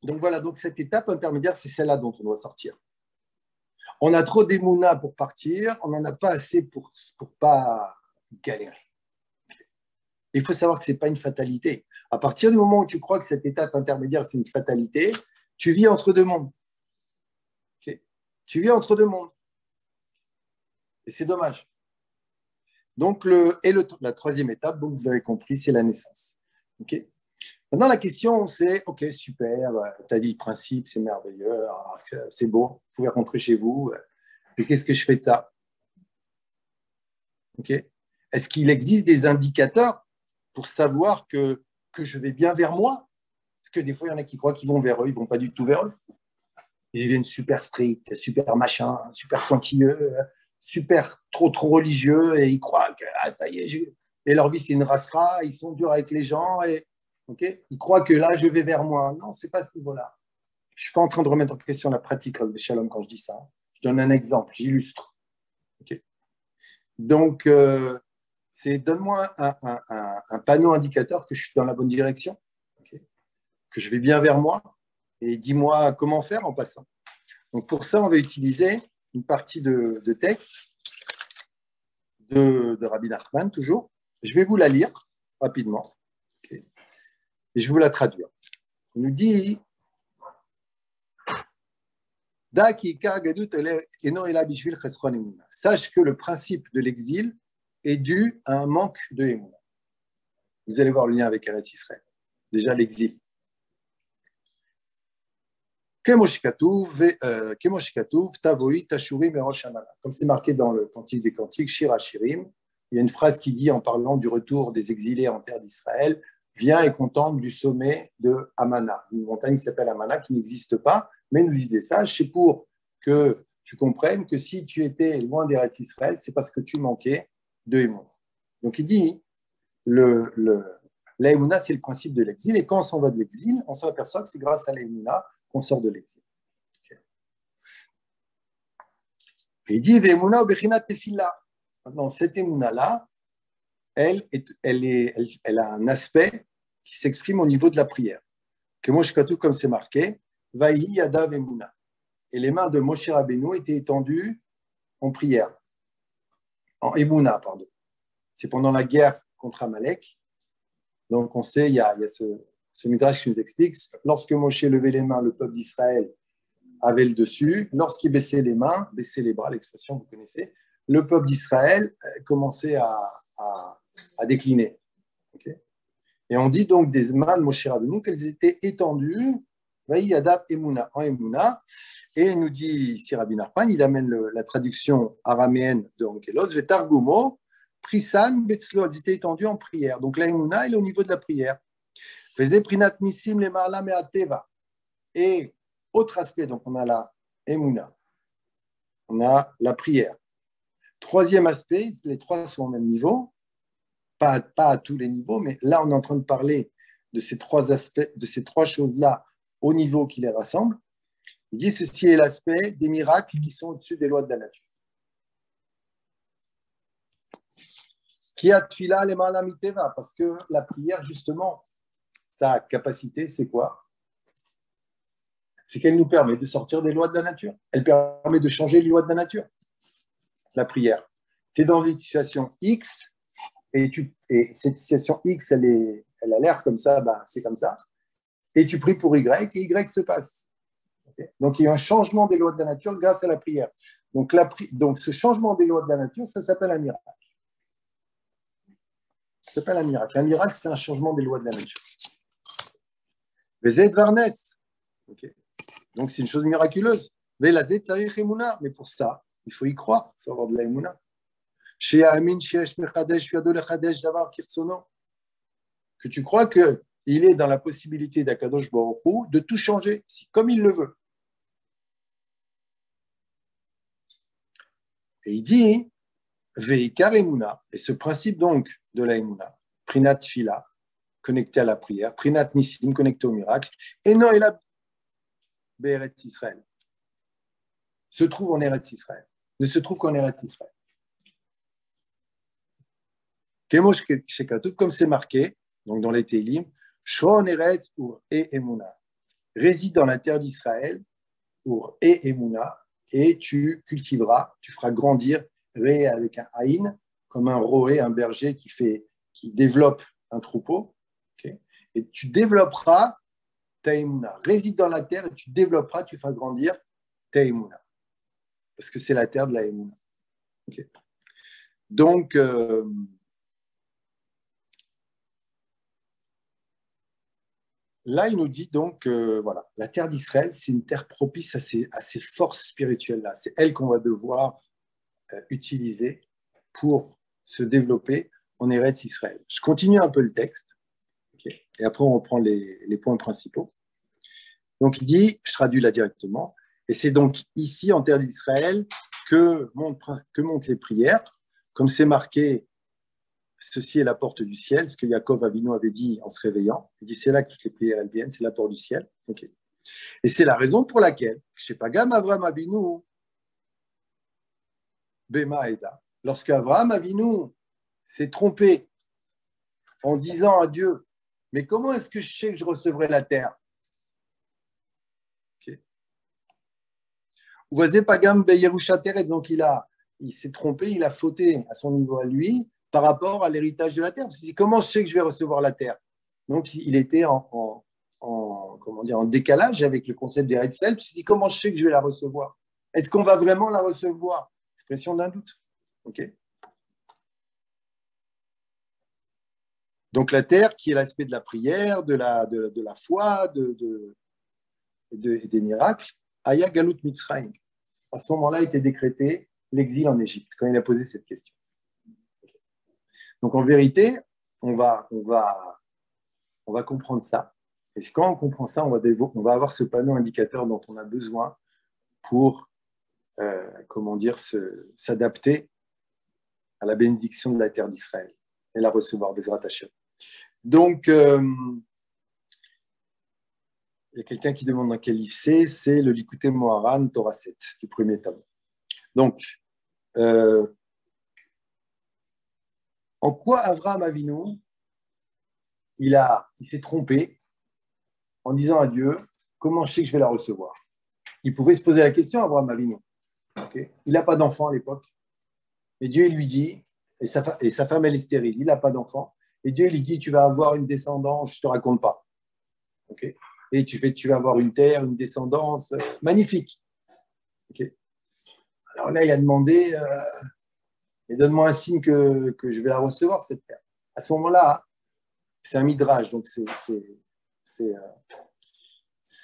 Donc voilà, donc cette étape intermédiaire, c'est celle-là dont on doit sortir. On a trop d'émouna pour partir, on n'en a pas assez pour pas galérer. Il faut savoir que ce n'est pas une fatalité. À partir du moment où tu crois que cette étape intermédiaire, c'est une fatalité, tu vis entre deux mondes. Okay. Tu vis entre deux mondes. Et c'est dommage. Donc, la troisième étape, donc vous l'avez compris, c'est la naissance. Okay. Maintenant, la question, c'est, OK, super, tu as dit le principe, c'est merveilleux, c'est beau, vous pouvez rentrer chez vous, mais qu'est-ce que je fais de ça? OK. Est-ce qu'il existe des indicateurs pour savoir que je vais bien vers moi? Parce que des fois, il y en a qui croient qu'ils vont vers eux, ils ne vont pas du tout vers eux. Ils deviennent super stricts, super machin, super pointilleux, super trop religieux, et ils croient que, ça y est, et leur vie, c'est une rasera, ils sont durs avec les gens, et okay, ils croient que là, je vais vers moi. Non, ce n'est pas ce niveau-là. Je ne suis pas en train de remettre en question la pratique de Shalom quand je dis ça. Je donne un exemple, j'illustre. Okay. Donc, c'est donne-moi un panneau indicateur que je suis dans la bonne direction, okay, que je vais bien vers moi, et dis-moi comment faire en passant. Donc, pour ça, on va utiliser une partie de texte de Rabbi Nachman, toujours. Je vais vous la lire rapidement. Okay. Et je vais vous la traduire. Il nous dit sache que le principe de l'exil est dû à un manque de émouna. Vous allez voir le lien avec Eretz Israël. Déjà l'exil. Comme c'est marqué dans le Cantique des Cantiques, Shir HaShirim, il y a une phrase qui dit, en parlant du retour des exilés en terre d'Israël, viens et contemple du sommet de Amana, une montagne qui s'appelle Amana, qui n'existe pas, mais nous disent des sages, c'est pour que tu comprennes que si tu étais loin d'Eretz Israël, c'est parce que tu manquais de Emouna. Donc il dit, l'Emouna, c'est le principe de l'exil, et quand on s'en va de l'exil, on s'aperçoit que c'est grâce à l'Emouna qu'on sort de l'exil. Okay. Il dit, Ve'emouna obechinat tefila. Maintenant, cette Emouna-là, elle a un aspect qui s'exprime au niveau de la prière. Que Moshe Katou, comme c'est marqué, Vaïhi Yadav Emouna. Et les mains de Moshe Rabbeinu étaient étendues en prière, en Emouna, pardon. C'est pendant la guerre contre Amalek. Donc, on sait, il y a ce midrash qui nous explique, lorsque Moshe levait les mains, le peuple d'Israël avait le dessus. Lorsqu'il baissait les mains, baissait les bras, l'expression vous connaissez, le peuple d'Israël commençait à décliner. Okay. Et on dit donc des mains de Moshe Rabbeinu qu'elles étaient étendues, Vaïyadav Emouna, en Emouna. Et il nous dit ici Rabbi Nachman, il amène la traduction araméenne de Onkelos, Vetargumo, Prisan, Betzlo, elles étaient étendues en prière. Donc la Emouna, elle est au niveau de la prière. Faisait Prinat Nissim le Marla Me'ateva. Et autre aspect, donc on a la Emouna, on a la prière. Troisième aspect, les trois sont au même niveau, pas à tous les niveaux, mais là on est en train de parler de ces trois aspects, de ces trois choses-là au niveau qui les rassemble. Il dit ceci est l'aspect des miracles qui sont au-dessus des lois de la nature. Qui a tfila les Marla Miteva, parce que la prière, justement, sa capacité, c'est quoi? C'est qu'elle nous permet de sortir des lois de la nature. Elle permet de changer les lois de la nature. La prière. Tu es dans une situation X et cette situation X, elle a l'air comme ça, ben, c'est comme ça. Et tu pries pour Y et Y se passe. Okay. Donc, il y a un changement des lois de la nature grâce à la prière. Donc, ce changement des lois de la nature, ça s'appelle un miracle. Ça s'appelle un miracle. Un miracle, c'est un changement des lois de la nature. Les Varnes. Okay. Donc, c'est une chose miraculeuse. Mais pour ça, il faut y croire, il faut avoir de la émouna. Que tu crois qu'il est dans la possibilité d'Akadosh Baruch Hu de tout changer, comme il le veut. Et il dit, Veikar Emuna, et ce principe donc de la Emuna, Prinat Fila, connecté à la prière, Prinat Nissim, connecté au miracle, et Noël Be'eretz Israël, se trouve en Eretz Israël, ne se trouve qu'en Eretz Israël. Comme c'est marqué, donc dans les Télim, Shron Eretz Ur et Emuna, réside dans la terre d'Israël, Ur et Emuna, et tu cultiveras, tu feras grandir Ré avec un Aïn, comme un roé, un berger qui développe un troupeau, okay, et tu développeras ta Emuna. Réside dans la terre et tu développeras, tu feras grandir ta Emuna. Parce que c'est la terre de la Emuna. Okay. Donc, là, il nous dit donc, voilà, la terre d'Israël, c'est une terre propice à ces forces spirituelles-là. C'est elle qu'on va devoir utiliser pour se développer en Eretz Israël. Je continue un peu le texte, okay, et après on reprend les points principaux. Donc il dit, je traduis là directement, et c'est donc ici, en terre d'Israël, que montent les prières, comme c'est marqué, ceci est la porte du ciel, ce que Yaakov Avinu avait dit en se réveillant. Il dit, c'est là que toutes les prières elles viennent, c'est la porte du ciel. Okay. Et c'est la raison pour laquelle, je sais pas, Gam Avraham Avinu, Bema Eda, lorsque Avraham Avinu s'est trompé en disant à Dieu, mais comment est-ce que je sais que je recevrai la terre? Okay. Donc il s'est trompé, il a fauté à son niveau à lui par rapport à l'héritage de la terre. Parce qu'il dit, comment je sais que je vais recevoir la terre? Donc il était en décalage avec le concept d'Eretz Israël. Puis il dit, comment je sais que je vais la recevoir? Est-ce qu'on va vraiment la recevoir? Expression d'un doute. Okay. Donc la terre qui est l'aspect de la prière, de la foi, et des miracles, Aya Galut Mitzrayim. À ce moment-là, était décrété l'exil en Égypte, quand il a posé cette question. Donc en vérité, on va comprendre ça. Et quand on comprend ça, on va avoir ce panneau indicateur dont on a besoin pour s'adapter à la bénédiction de la terre d'Israël et la recevoir, Bezrat Hashem. Donc, il y a quelqu'un qui demande dans quel livre c'est le Likutei Moharan, Torah 7, du premier tome. Donc, en quoi Avraham Avinu, il s'est trompé en disant à Dieu, comment je sais que je vais la recevoir? Il pouvait se poser la question, Avraham Avinu. Okay. Il n'a pas d'enfant à l'époque. Et Dieu lui dit, et sa femme elle est stérile, il n'a pas d'enfant. Et Dieu lui dit, tu vas avoir une descendance, je ne te raconte pas. Okay. Et tu vas avoir une terre, une descendance magnifique. Okay. Alors là, il a demandé, et donne-moi un signe que je vais la recevoir, cette terre. À ce moment-là, c'est un midrash, donc c'est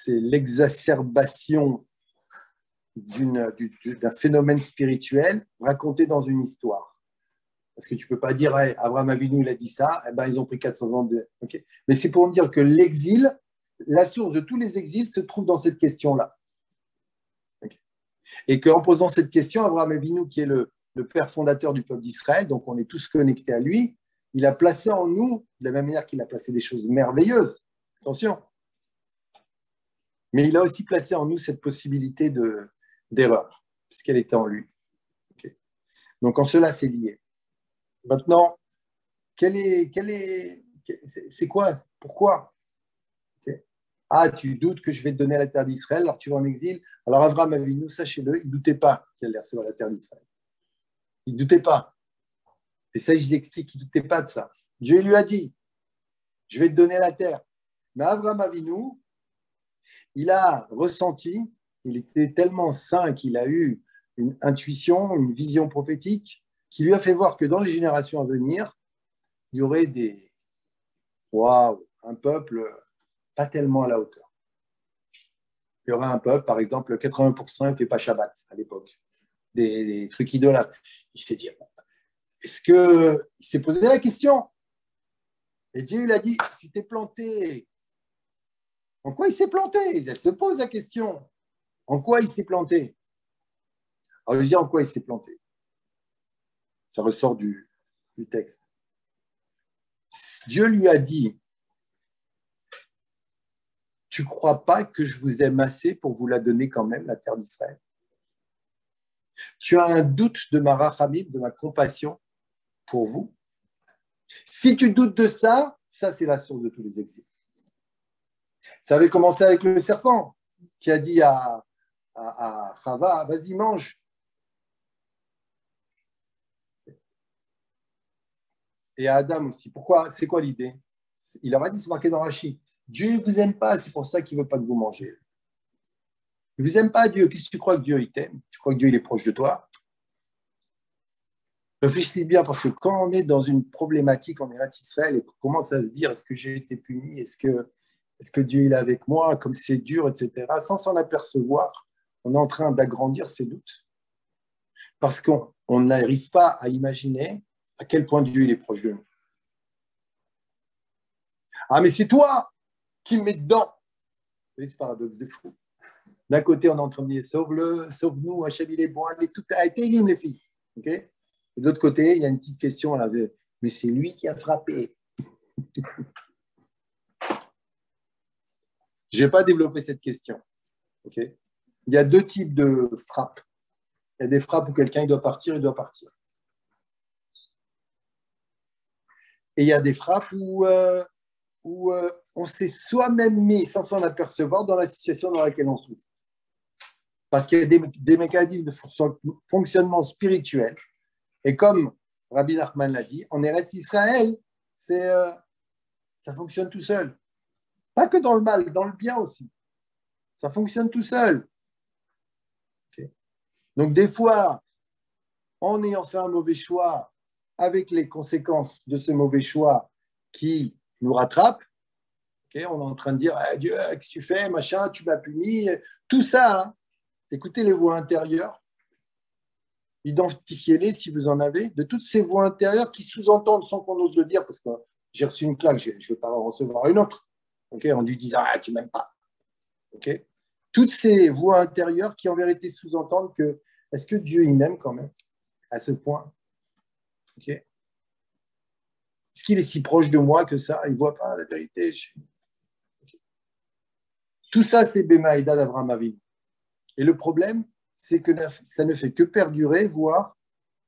l'exacerbation d'un phénomène spirituel raconté dans une histoire. Parce que tu ne peux pas dire, hey, Abraham Avinu, il a dit ça, eh ben, ils ont pris 400 ans de... Okay. Mais c'est pour me dire que l'exil, la source de tous les exils se trouve dans cette question-là. Okay. Et qu'en posant cette question, Abraham Avinu, qui est le père fondateur du peuple d'Israël, donc on est tous connectés à lui, il a placé en nous, de la même manière qu'il a placé des choses merveilleuses, attention, mais il a aussi placé en nous cette possibilité d'erreur, puisqu'elle était en lui. Okay. Donc en cela, c'est lié. Maintenant, c'est quoi? Pourquoi? Okay. Ah, tu doutes que je vais te donner la terre d'Israël, alors tu vas en exil. Alors Avraham Avinu, sachez-le, il ne doutait pas qu'il allait recevoir la terre d'Israël. Il ne doutait pas. Et ça, je vous explique qu'il ne doutait pas de ça. Dieu lui a dit, je vais te donner la terre. Mais Avraham Avinu, il a ressenti, il était tellement saint qu'il a eu une intuition, une vision prophétique, qui lui a fait voir que dans les générations à venir, il y aurait un peuple pas tellement à la hauteur. Il y aura un peuple, par exemple, 80% ne fait pas Shabbat à l'époque, des trucs idolâtres. Il s'est dit, est-ce que il s'est posé la question? Et Dieu il a dit, tu t'es planté. En quoi il s'est planté? Elle se pose la question. En quoi il s'est planté? Alors je dis en quoi il s'est planté. Ça ressort du texte. Dieu lui a dit, tu ne crois pas que je vous aime assez pour vous la donner quand même, la terre d'Israël? Tu as un doute de ma rachamim, de ma compassion pour vous? Si tu doutes de ça, ça c'est la source de tous les exils. Ça avait commencé avec le serpent qui a dit à Chava, vas-y mange. Et à Adam aussi. Pourquoi? C'est quoi l'idée? Il leur a dit, c'est marqué dans Rachid. Dieu ne vous aime pas, c'est pour ça qu'il ne veut pas que vous mangez. Il ne vous aime pas, Dieu. Qu'est-ce que tu crois que Dieu il t'aime? Tu crois que Dieu il est proche de toi? Réfléchissez bien, parce que quand on est dans une problématique en Eretz Israël et qu'on commence à se dire, est-ce que j'ai été puni? Est-ce que Dieu il est avec moi? Comme c'est dur, etc. Sans s'en apercevoir, on est en train d'agrandir ses doutes. Parce qu'on n'arrive pas à imaginer à quel point Dieu il est proche de nous. Ah, mais c'est toi qui me mets dedans. C'est ce paradoxe de fou. D'un côté, on est en train de dire sauve-le, sauve-nous, Hachem il est bon, tout a été élim, les filles. Okay, et de l'autre côté, il y a une petite question là, mais c'est lui qui a frappé. Je ne vais pas développer cette question. Okay, il y a deux types de frappes. Il y a des frappes où quelqu'un il doit partir, il doit partir. Et il y a des frappes où on s'est soi-même mis, sans s'en apercevoir, dans la situation dans laquelle on se trouve. Parce qu'il y a des mécanismes de fonctionnement spirituel. Et comme Rabbi Nachman l'a dit, en Eretz Israël, ça fonctionne tout seul. Pas que dans le mal, dans le bien aussi. Ça fonctionne tout seul. Okay. Donc des fois, en ayant fait un mauvais choix, avec les conséquences de ce mauvais choix qui nous rattrapent, okay, on est en train de dire ah, Dieu, qu'est-ce que tu fais, machin, tu m'as puni. Tout ça, hein, écoutez les voix intérieures, identifiez-les si vous en avez, de toutes ces voix intérieures qui sous-entendent sans qu'on ose le dire, parce que j'ai reçu une claque, je ne vais pas en recevoir une autre, okay, en lui disant ah, tu ne m'aimes pas. Okay. Toutes ces voix intérieures qui en vérité sous-entendent que est-ce que Dieu il m'aime quand même à ce point? Okay. Est-ce qu'il est si proche de moi que ça? Il ne voit pas la vérité. Okay. Tout ça, c'est Bemaïda d'Abraham Avinu. Et le problème, c'est que ça ne fait que perdurer, voire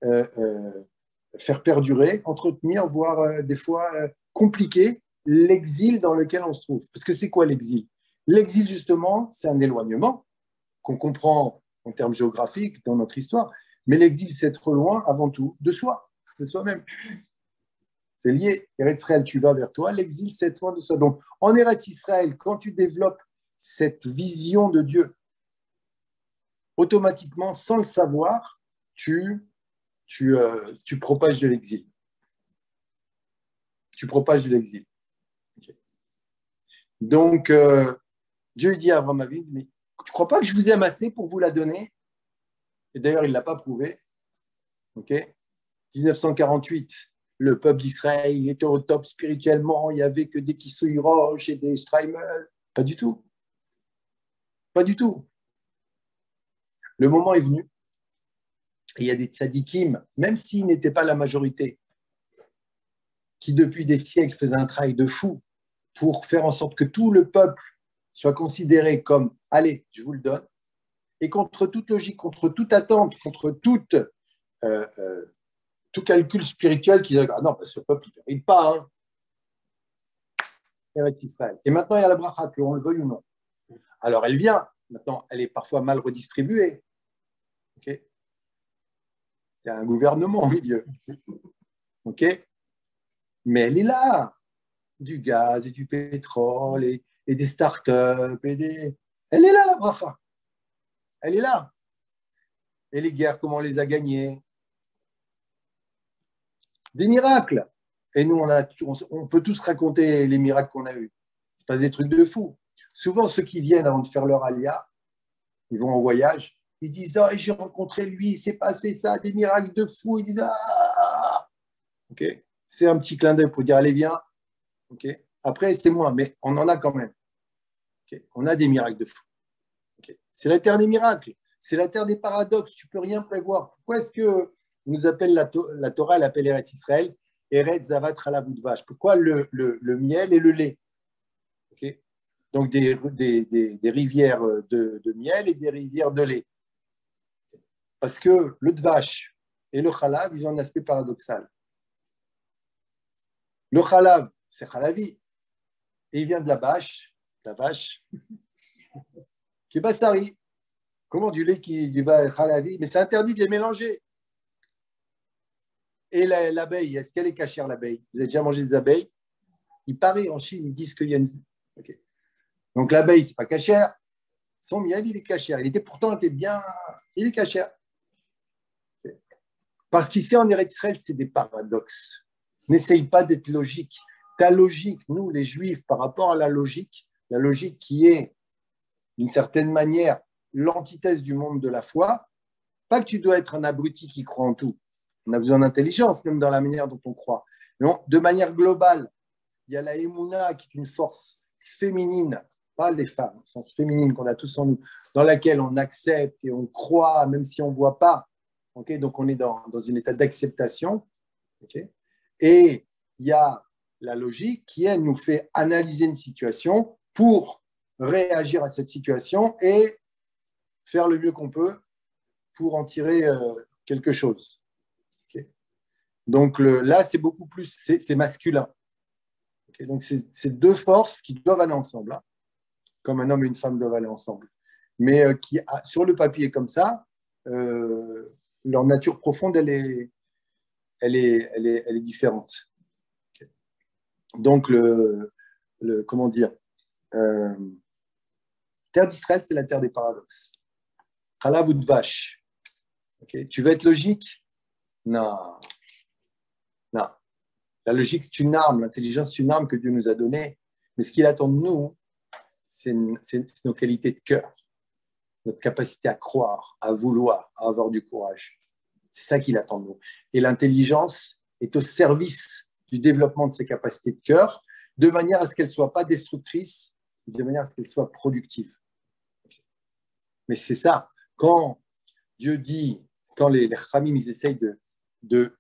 faire perdurer, entretenir, voire des fois compliquer l'exil dans lequel on se trouve. Parce que c'est quoi l'exil? L'exil, justement, c'est un éloignement qu'on comprend en termes géographiques dans notre histoire. Mais l'exil, c'est être loin avant tout de soi, de soi-même. C'est lié. Eretz Israël, tu vas vers toi. L'exil, c'est être loin de soi. Donc, en Eretz Israël, quand tu développes cette vision de Dieu, automatiquement, sans le savoir, tu propages de l'exil. Tu propages de l'exil. Okay. Donc, Dieu dit à Abraham Avinu, mais tu ne crois pas que je vous aime assez pour vous la donner? Et d'ailleurs, il ne l'a pas prouvé. Okay. 1948, le peuple d'Israël il était au top spirituellement, il n'y avait que des Kisui Roche et des Streimel. Pas du tout. Pas du tout. Le moment est venu. Et il y a des tzadikim, même s'ils n'étaient pas la majorité, qui depuis des siècles faisaient un travail de fou pour faire en sorte que tout le peuple soit considéré comme « allez, je vous le donne », et contre toute logique, contre toute attente, contre tout calcul spirituel qui disait « ah non, ce peuple, il ne mérite pas hein. ». Israël. Et maintenant, il y a la bracha, qu'on le veuille ou non. Alors, elle vient. Maintenant, elle est parfois mal redistribuée. Okay. Il y a un gouvernement au milieu. Okay. Mais elle est là. Du gaz et du pétrole et des startups. Elle est là, la bracha. Elle est là. Et les guerres, comment on les a gagnées? Des miracles. Et nous, on peut tous raconter les miracles qu'on a eus. C'est pas des trucs de fou. Souvent, ceux qui viennent avant de faire leur alia, ils vont en voyage, ils disent « Ah, j'ai rencontré lui, il s'est passé ça, des miracles de fou. » Ils disent « Ah !» Okay. C'est un petit clin d'œil pour dire « Allez, viens. Okay. » Après, c'est moins, mais on en a quand même. Okay. On a des miracles de fou. Okay. C'est la terre des miracles. C'est la terre des paradoxes. Tu ne peux rien prévoir. Pourquoi est-ce qu'on nous appelle la Torah, elle appelle Eretz Israël, Eretz Zavat Chalav Udvash? Pourquoi le miel et le lait? Okay. Donc, des rivières de miel et des rivières de lait. Parce que le Dvash et le Chalav, ils ont un aspect paradoxal. Le Chalav, c'est Chalavi. Et il vient de la vache, qui est Bassari. Comment du lait qui est Chalavi? Mais c'est interdit de les mélanger. Et l'abeille, est-ce qu'elle est cachère, l'abeille? Vous avez déjà mangé des abeilles? Il paraît en Chine, ils disent qu'il y a une... Okay. Donc l'abeille, ce n'est pas cachère. Son miel, il est cachère. Il est cachère. Okay. Parce qu'ici, en Eretz Israël, c'est des paradoxes. N'essaye pas d'être logique. Ta logique, nous, les Juifs, par rapport à la logique qui est, d'une certaine manière, l'antithèse du monde de la foi, pas que tu dois être un abruti qui croit en tout. On a besoin d'intelligence, même dans la manière dont on croit. Non, de manière globale, il y a la Emouna qui est une force féminine, pas les femmes, une force féminine qu'on a tous en nous, dans laquelle on accepte et on croit, même si on ne voit pas. Okay, donc, on est dans un état d'acceptation. Okay, et il y a la logique qui, elle, nous fait analyser une situation pour réagir à cette situation et faire le mieux qu'on peut pour en tirer quelque chose. Okay. Donc là, c'est beaucoup plus, c'est masculin. Okay. Donc c'est deux forces qui doivent aller ensemble, hein, comme un homme et une femme doivent aller ensemble. Mais qui, sur le papier comme ça, leur nature profonde, elle est différente. Okay. Donc, comment dire, terre d'Israël, c'est la terre des paradoxes. Chalav Udvash. Okay. Tu veux être logique? Non. La logique, c'est une arme. L'intelligence, c'est une arme que Dieu nous a donnée. Mais ce qu'il attend de nous, c'est nos qualités de cœur, notre capacité à croire, à vouloir, à avoir du courage. C'est ça qu'il attend de nous. Et l'intelligence est au service du développement de ces capacités de cœur, de manière à ce qu'elles ne soient pas destructrices, de manière à ce qu'elles soient productives. Mais c'est ça. Quand Dieu dit, quand les Khamim, ils essayent de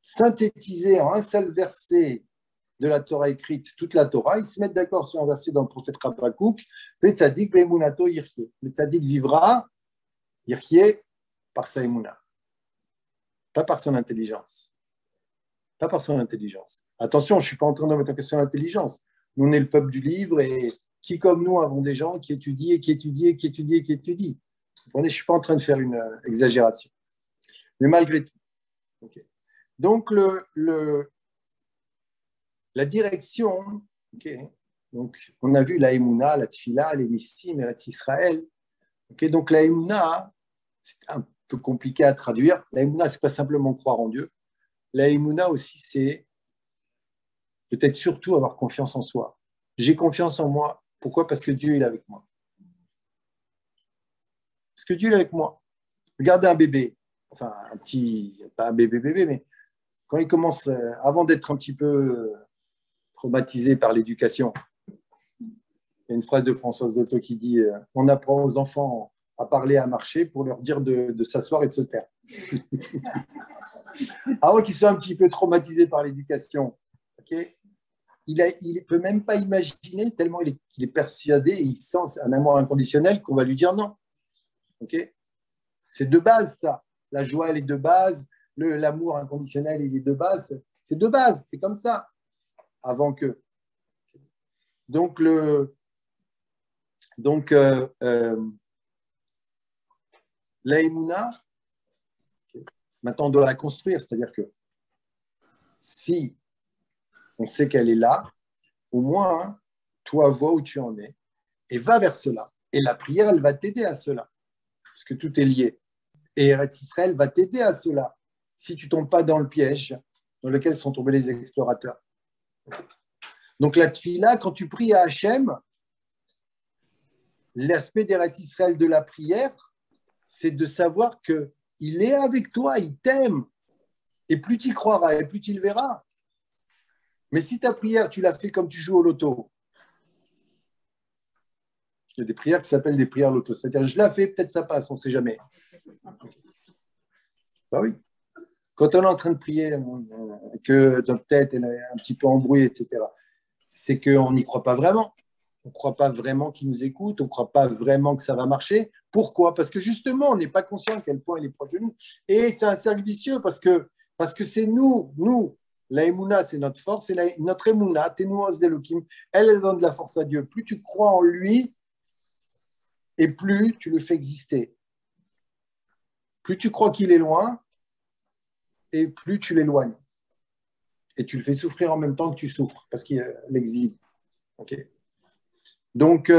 synthétiser en un seul verset de la Torah écrite, toute la Torah, ils se mettent d'accord sur un verset dans le prophète Habakkuk, le tzaddik be'emunato yirchye. Le tzaddik vivra, yirchye, par sa émouna. Pas par son intelligence. Pas par son intelligence. Attention, je ne suis pas en train de mettre en question l'intelligence. Nous, on est le peuple du livre et qui, comme nous, avons des gens qui étudient et qui étudient et qui étudient et qui étudient. Je ne suis pas en train de faire une exagération. Mais malgré tout. Okay. Donc, la direction, okay. Donc, on a vu la Emouna, la Tfila, les Nissim, Eretz Israël. Okay. Donc, la Emouna, c'est un peu compliqué à traduire. La Emouna, ce n'est pas simplement croire en Dieu. La Emouna aussi, c'est peut-être surtout avoir confiance en soi. J'ai confiance en moi. Pourquoi? Parce que Dieu est avec moi. Parce que Dieu est avec moi. Regardez un bébé, enfin un petit, pas un bébé, mais quand il commence, avant d'être un petit peu traumatisé par l'éducation, il y a une phrase de Françoise Dolto qui dit « On apprend aux enfants à parler, à marcher pour leur dire de s'asseoir et de se taire. » Avant qu'ils soient un petit peu traumatisés par l'éducation, okay, il ne peut même pas imaginer, tellement il est persuadé, et il sent un amour inconditionnel qu'on va lui dire non. Okay, c'est de base, ça. La joie, elle est de base. L'amour inconditionnel, il est de base. C'est de base, c'est comme ça. Avant que. Donc, la Emouna, maintenant, on doit la construire. C'est-à-dire que si on sait qu'elle est là, au moins, hein, toi, vois où tu en es et va vers cela. Et la prière, elle va t'aider à cela. Parce que tout est lié. Et Eretz Israël va t'aider à cela, si tu ne tombes pas dans le piège dans lequel sont tombés les explorateurs. Donc la tfila, quand tu pries à Hachem, l'aspect d'Eretz Israël de la prière, c'est de savoir qu'il est avec toi, il t'aime. Et plus tu y croiras, et plus tu le verras. Mais si ta prière, tu l'as fait comme tu joues au loto, il y a des prières qui s'appellent des prières loto. C'est-à-dire, je l'ai fait, peut-être ça passe, on ne sait jamais. Bah oui. Quand on est en train de prier, que notre tête est un petit peu embrouillée, etc., c'est qu'on n'y croit pas vraiment. On ne croit pas vraiment qu'il nous écoute, on ne croit pas vraiment que ça va marcher. Pourquoi? Parce que justement, on n'est pas conscient à quel point il est proche de nous. Et c'est un cercle vicieux parce que c'est nous, la Emouna, c'est notre force, et notre Emouna, Tenuos d'Elohim, elle donne de la force à Dieu. Plus tu crois en lui, et plus tu le fais exister. Plus tu crois qu'il est loin, et plus tu l'éloignes. Et tu le fais souffrir en même temps que tu souffres, parce qu'il l'exile. Okay. Donc,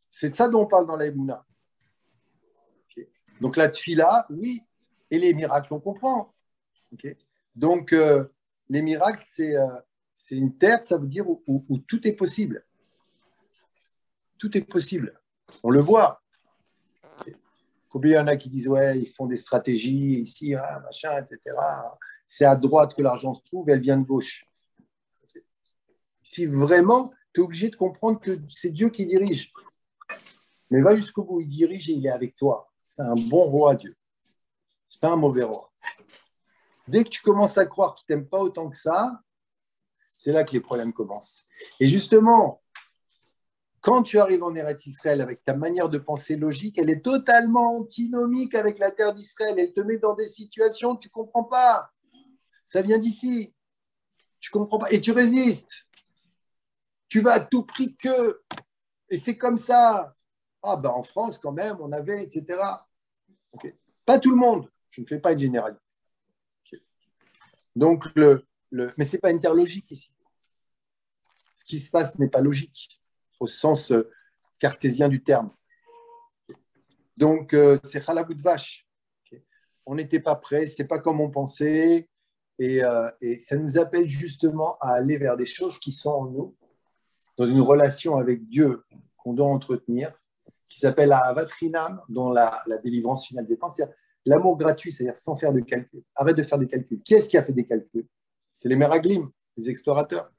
c'est de ça dont on parle dans la Emouna. Okay. Donc, la tfila, oui, et les miracles, on comprend. Okay. Donc, les miracles, c'est une terre, ça veut dire où tout est possible. Tout est possible. On le voit. Combien il y en a qui disent, ouais, ils font des stratégies ici, machin, etc. C'est à droite que l'argent se trouve et elle vient de gauche. Si vraiment, tu es obligé de comprendre que c'est Dieu qui dirige. Mais va jusqu'au bout, il dirige et il est avec toi. C'est un bon roi, Dieu. Ce n'est pas un mauvais roi. Dès que tu commences à croire qu'il ne t'aime pas autant que ça, c'est là que les problèmes commencent. Et justement, quand tu arrives en Eretz Israël avec ta manière de penser logique, elle est totalement antinomique avec la terre d'Israël. Elle te met dans des situations que tu ne comprends pas. Ça vient d'ici. Tu ne comprends pas. Et tu résistes. Tu vas à tout prix que. Et c'est comme ça. Ah ben en France, quand même, on avait, etc. Okay. Pas tout le monde. Je ne fais pas une généralité. Okay. Donc, mais ce n'est pas interlogique ici. Ce qui se passe n'est pas logique au sens cartésien du terme. Donc, c'est Khalabout de vache. On n'était pas prêts, ce n'est pas comme on pensait, et ça nous appelle justement à aller vers des choses qui sont en nous, dans une relation avec Dieu qu'on doit entretenir, qui s'appelle la Ahavat Chinam, dont la délivrance finale dépend. C'est-à-dire l'amour gratuit, c'est-à-dire sans faire de calcul. Arrête de faire des calculs. Qui est-ce qui a fait des calculs? C'est les Meraglim, les explorateurs.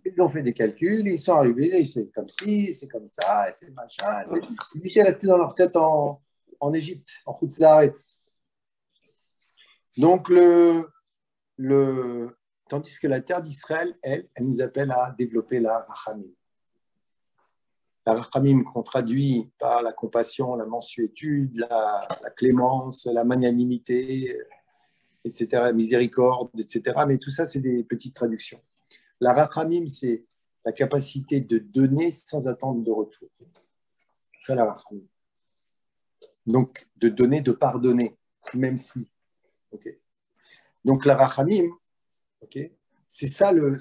Ils ont fait des calculs, ils sont arrivés, c'est comme ci, c'est comme ça, c'est machin. Ils étaient restés dans leur tête en Égypte, en Khoutzlaretz. Donc, tandis que la terre d'Israël, elle nous appelle à développer la rachamim. La rachamim qu'on traduit par la compassion, la mansuétude, la clémence, la magnanimité, etc., la miséricorde, etc. Mais tout ça, c'est des petites traductions. La rachamim, c'est la capacité de donner sans attendre de retour. C'est la rachamim. Donc, de donner, de pardonner, même si. Okay. Donc, la rachamim, okay, c'est ça le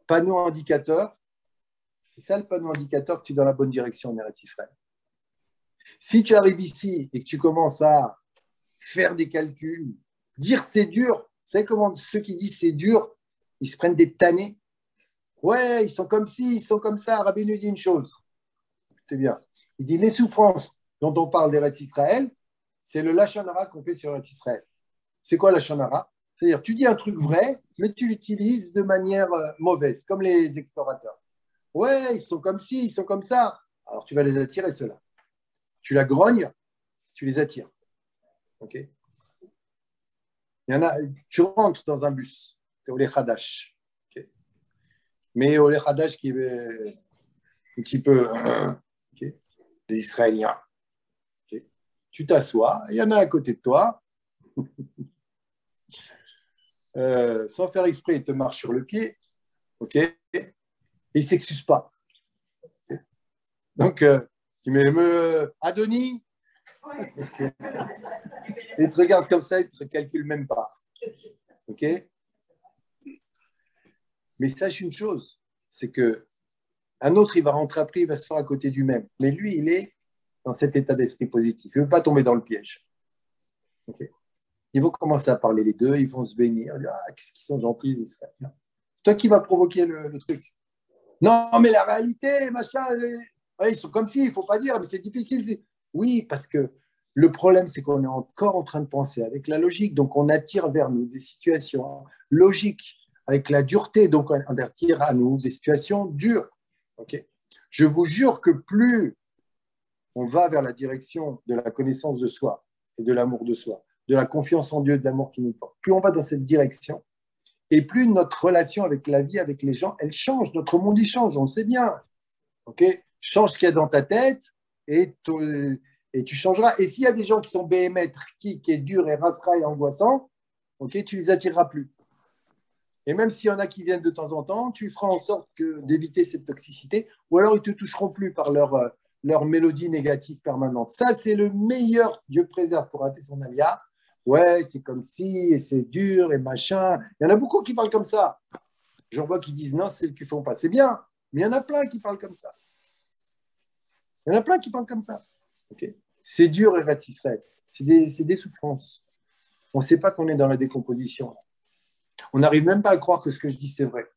panneau indicateur. C'est ça le panneau indicateur que tu es dans la bonne direction en Eretz Israël. Si tu arrives ici et que tu commences à faire des calculs, dire c'est dur, vous savez comment ceux qui disent c'est dur, ils se prennent des tannés. Ouais, ils sont comme ci, ils sont comme ça. Rabbi nous dit une chose. C'est bien. Il dit les souffrances dont on parle d'Eretz Israël, c'est le Lashon Hara qu'on fait sur Eretz Israël. C'est quoi Lashon Hara? C'est-à-dire, tu dis un truc vrai, mais tu l'utilises de manière mauvaise, comme les explorateurs. Ouais, ils sont comme ci, ils sont comme ça. Alors, tu vas les attirer, ceux-là. Tu la grognes, tu les attires. OK? Il y en a, tu rentres dans un bus, c'est Olé Hadash. Okay. Mais Olé Hadash qui est un petit peu okay, les Israéliens. Okay. Tu t'assois, il y en a à côté de toi, sans faire exprès, il te marche sur le pied, ok, et il ne s'excuse pas. Okay. Donc, tu mets le Adonis, okay. Et il te regarde comme ça, il ne te calcule même pas. Ok? Mais sache une chose, c'est qu'un autre, il va rentrer après, il va se faire à côté du même. Mais lui, il est dans cet état d'esprit positif. Il ne veut pas tomber dans le piège. Okay? Ils vont commencer à parler les deux, ils vont se bénir. Ah, qu'est-ce qu'ils sont gentils, les Israéliens. C'est toi qui vas provoquer le truc. Non, mais la réalité, machin, Ouais, ils sont comme si, il ne faut pas dire, mais c'est difficile. Oui, parce que le problème, c'est qu'on est encore en train de penser avec la logique. Donc, on attire vers nous des situations logiques, avec la dureté. Donc, on attire à nous des situations dures. Okay. Je vous jure que plus on va vers la direction de la connaissance de soi et de l'amour de soi, de la confiance en Dieu, de l'amour qui nous porte, plus on va dans cette direction, et plus notre relation avec la vie, avec les gens, elle change. Notre monde, il change, on le sait bien. Okay, change ce qu'il y a dans ta tête et tu changeras. Et s'il y a des gens qui sont béhémètres, qui est dur et rasera et angoissant, okay, tu les attireras plus. Et même s'il y en a qui viennent de temps en temps, tu feras en sorte d'éviter cette toxicité, ou alors ils ne te toucheront plus par leur mélodie négative permanente. Ça, c'est le meilleur, Dieu préserve, pour rater son alia. Ouais, c'est comme si, et c'est dur, et machin. Il y en a beaucoup qui parlent comme ça. J'en vois qui disent non, c'est le qu'ils font pas. C'est bien, mais il y en a plein qui parlent comme ça. Il y en a plein qui parlent comme ça. Okay. C'est dur, et Israël. C'est des souffrances. On ne sait pas qu'on est dans la décomposition. On n'arrive même pas à croire que ce que je dis, c'est vrai.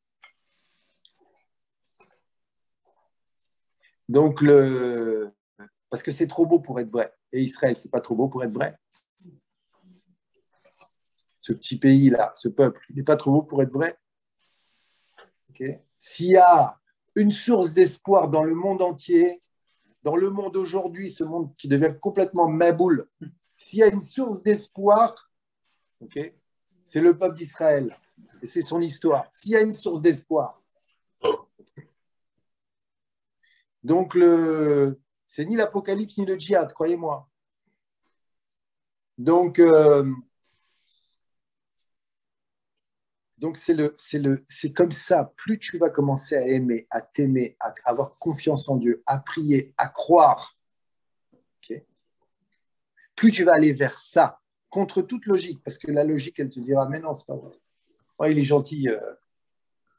Donc, parce que c'est trop beau pour être vrai. Et Israël, c'est pas trop beau pour être vrai. Ce petit pays-là, ce peuple, il n'est pas trop beau pour être vrai. Okay. S'il y a une source d'espoir dans le monde entier, dans le monde aujourd'hui, ce monde qui devient complètement maboule, s'il y a une source d'espoir, okay, c'est le peuple d'Israël. Et c'est son histoire. S'il y a une source d'espoir. Donc, c'est ni l'Apocalypse ni le djihad, croyez-moi. Donc c'est comme ça. Plus tu vas commencer à aimer, à t'aimer, à avoir confiance en Dieu, à prier, à croire, okay, plus tu vas aller vers ça, contre toute logique. Parce que la logique, elle te dira, mais non, c'est pas vrai. Ouais, il est gentil,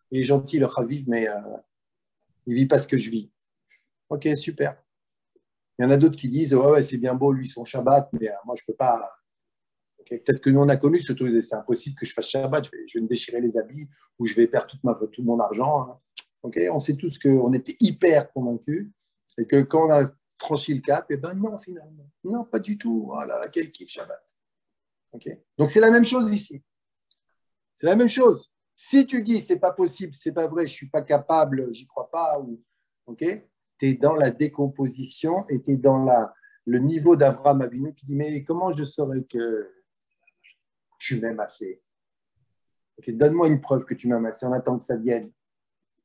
le Chaviv, mais il ne vit pas ce que je vis. Ok, super. Il y en a d'autres qui disent, ouais, c'est bien beau, lui, son Shabbat, mais moi, je ne peux pas. Okay, peut-être que nous, on a connu ce truc, c'est impossible que je fasse Shabbat, je vais me déchirer les habits ou je vais perdre tout mon argent. Hein. Okay, on sait tous qu'on était hyper convaincus et que quand on a franchi le cap, eh ben non, finalement. Non, pas du tout. Voilà, quel kiff Shabbat. Okay. Donc, c'est la même chose ici. C'est la même chose. Si tu dis c'est pas possible, c'est pas vrai, je suis pas capable, j'y crois pas, ou ok, tu es dans la décomposition et tu es dans le niveau d'Avraham Avinu qui dit mais comment je saurais que tu m'aimes assez? Okay, donne-moi une preuve que tu m'aimes assez. On attend que ça vienne.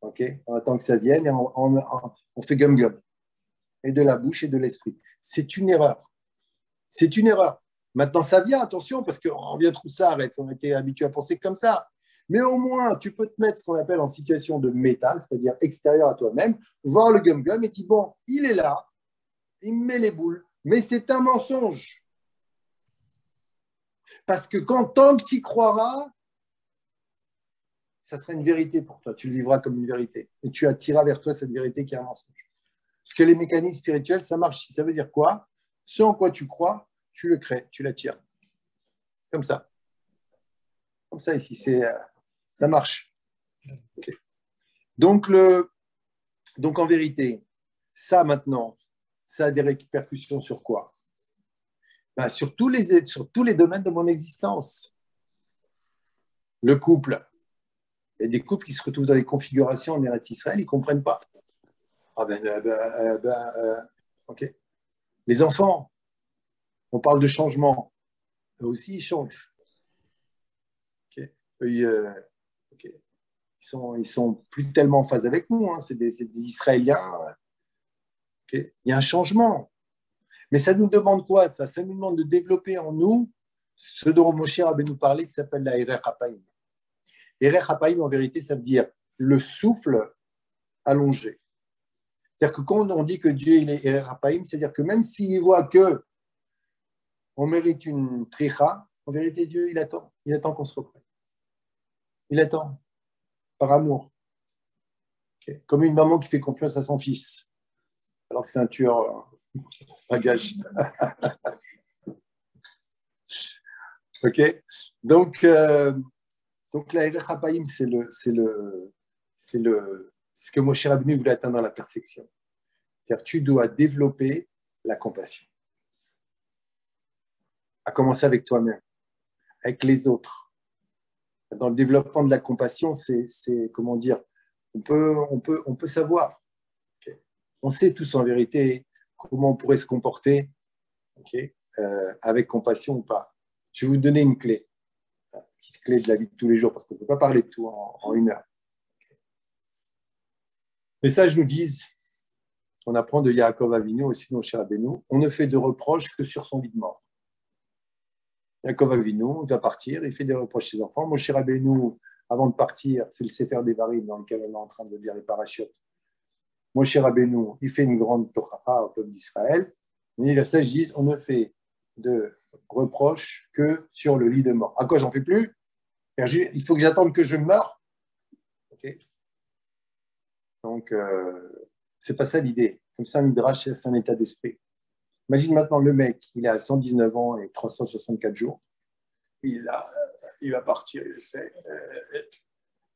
Okay, on attend que ça vienne et on fait gum-gum. Et de la bouche et de l'esprit. C'est une erreur. C'est une erreur. Maintenant, ça vient, attention, parce qu'on vient trop ça, arrête. On était habitué à penser comme ça. Mais au moins, tu peux te mettre ce qu'on appelle en situation de métal, c'est-à-dire extérieur à toi-même, voir le gum-gum et dire, bon, il est là, il me met les boules, mais c'est un mensonge. Parce que tant que tu y croiras, ça sera une vérité pour toi. Tu le vivras comme une vérité. Et tu attireras vers toi cette vérité qui est un mensonge. Parce que les mécanismes spirituels, ça marche. Ça veut dire quoi? Ce en quoi tu crois, tu le crées, tu l'attires. C'est comme ça. Comme ça ici, ça marche. Okay. Donc en vérité, ça maintenant, ça a des répercussions sur quoi? Ben, sur tous les domaines de mon existence. Le couple. Il y a des couples qui se retrouvent dans des configurations en Eretz Israël, ils ne comprennent pas. Ah ok. Les enfants, on parle de changement. Eux aussi, ils changent. Okay. Okay. Ils sont plus tellement en phase avec nous. Hein. C'est des Israéliens. Okay. Il y a un changement. Mais ça nous demande quoi, ça? Ça nous demande de développer en nous ce dont Moshe Rabbeinu nous parlait, qui s'appelle la Erech Hapaim. Erech Hapaim, en vérité, ça veut dire le souffle allongé. C'est-à-dire que quand on dit que Dieu il est Erech Hapaim, c'est-à-dire que même s'il voit que on mérite une tricha, en vérité, Dieu, il attend qu'on se reprenne. Il attend, par amour. Okay. Comme une maman qui fait confiance à son fils, alors que c'est un tueur à gage. Ok. Donc la Erech Hapaim, c'est ce que Moshe Rabbeinu voulait atteindre à la perfection. C'est-à-dire tu dois développer la compassion. À commencer avec toi-même, avec les autres. Dans le développement de la compassion, c'est comment dire, on peut savoir. Okay. On sait tous en vérité comment on pourrait se comporter, okay, avec compassion ou pas. Je vais vous donner une clé, une petite clé de la vie de tous les jours, parce qu'on ne peut pas parler de tout en une heure. Okay. Les sages nous disent, on apprend de Yaakov Avinu, aussi Moshe Rabbeinu, on ne fait de reproches que sur son lit de mort. Yaakov Avinu, il va partir, il fait des reproches à ses enfants. Moshe Rabbeinu, avant de partir, c'est le Sefer Devarim dans lequel on est en train de lire les parachutes. Moshe Rabbeinu, il fait une grande tochacha au peuple d'Israël. Les sages disent, on ne fait de reproches que sur le lit de mort. À quoi j'en fais plus? Il faut que j'attende que je meure. Okay. Donc, c'est pas ça l'idée. Comme ça, un midrash, c'est un état d'esprit. Imagine maintenant le mec, il a 119 ans et 364 jours. Il va partir, il le sait.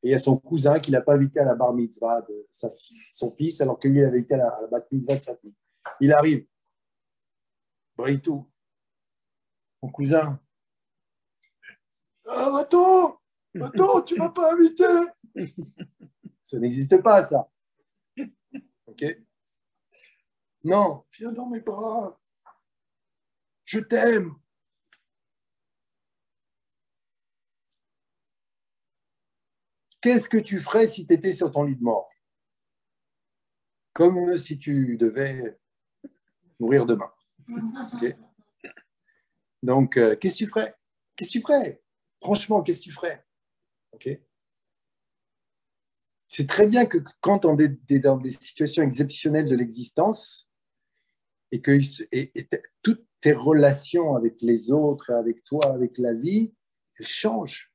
Et il y a son cousin qui ne l'a pas invité à la bar mitzvah de son fils, alors que lui, il avait été à la bat mitzvah de sa fille. Il arrive. Britou, mon cousin. Ah, attends, tu ne m'as pas invité. Ça n'existe pas, ça. OK? Non, viens dans mes bras. Je t'aime. Qu'est-ce que tu ferais si tu étais sur ton lit de mort? Comme si tu devais mourir demain. Okay. Donc, qu'est-ce que tu ferais? Qu'est-ce que tu ferais? Franchement, qu'est-ce que tu ferais? Okay. C'est très bien que quand on est dans des situations exceptionnelles de l'existence et que toutes tes relations avec les autres, avec toi, avec la vie, elles changent.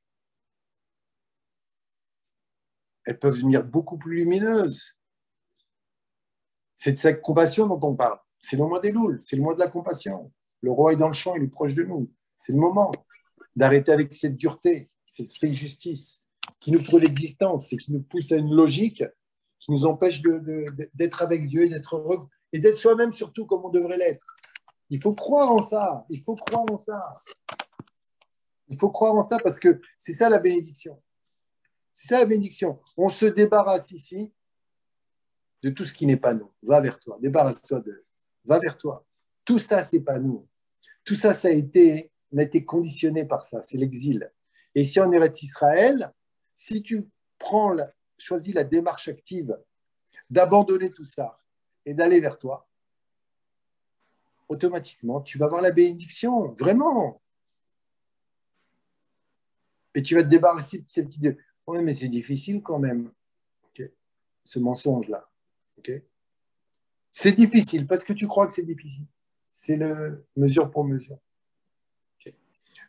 Elles peuvent devenir beaucoup plus lumineuses. C'est de cette compassion dont on parle. C'est le mois des Louls, c'est le mois de la compassion. Le roi est dans le champ, il est proche de nous. C'est le moment d'arrêter avec cette dureté, cette stricte justice qui nous prouve l'existence et qui nous pousse à une logique qui nous empêche d'être avec Dieu et d'être heureux et d'être soi-même surtout comme on devrait l'être. Il faut croire en ça. Il faut croire en ça. Il faut croire en ça parce que c'est ça la bénédiction. C'est ça la bénédiction. On se débarrasse ici de tout ce qui n'est pas nous. Va vers toi. Débarrasse-toi de. Va vers toi. Tout ça, c'est pas nous. Tout ça, on a été conditionné par ça. C'est l'exil. Et si on est à Israël, si tu choisis la démarche active d'abandonner tout ça et d'aller vers toi, automatiquement, tu vas avoir la bénédiction. Vraiment. Et tu vas te débarrasser de ces petits... Oui, mais c'est difficile quand même. Okay. Ce mensonge-là. Okay. C'est difficile parce que tu crois que c'est difficile. C'est le mesure pour mesure. Okay.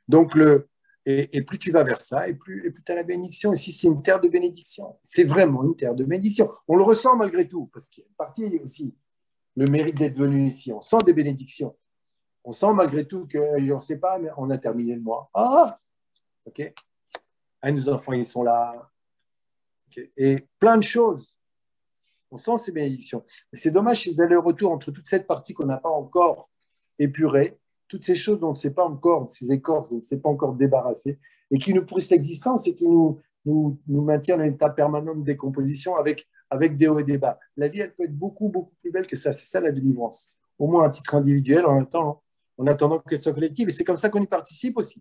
Donc, et plus tu vas vers ça, et plus tu as la bénédiction. Ici, c'est une terre de bénédiction. C'est vraiment une terre de bénédiction. On le ressent malgré tout, parce qu'il y a une partie aussi, le mérite d'être venu ici. On sent des bénédictions. On sent malgré tout qu'on ne sait pas, mais on a terminé le mois. Ah, ok. Ah, nos enfants, ils sont là. Okay. Et plein de choses. On sent ces bénédictions. Mais c'est dommage ces allers-retours entre toute cette partie qu'on n'a pas encore épurée, toutes ces choses dont on ne sait pas encore, ces écorces dont on ne s'est pas encore débarrassé, et qui nous pourrissent l'existence et qui nous maintiennent en état permanent de décomposition avec des hauts et des bas. La vie, elle peut être beaucoup, beaucoup plus belle que ça. C'est ça la délivrance. Au moins à titre individuel, en attendant qu'elle soit collective. Et c'est comme ça qu'on y participe aussi.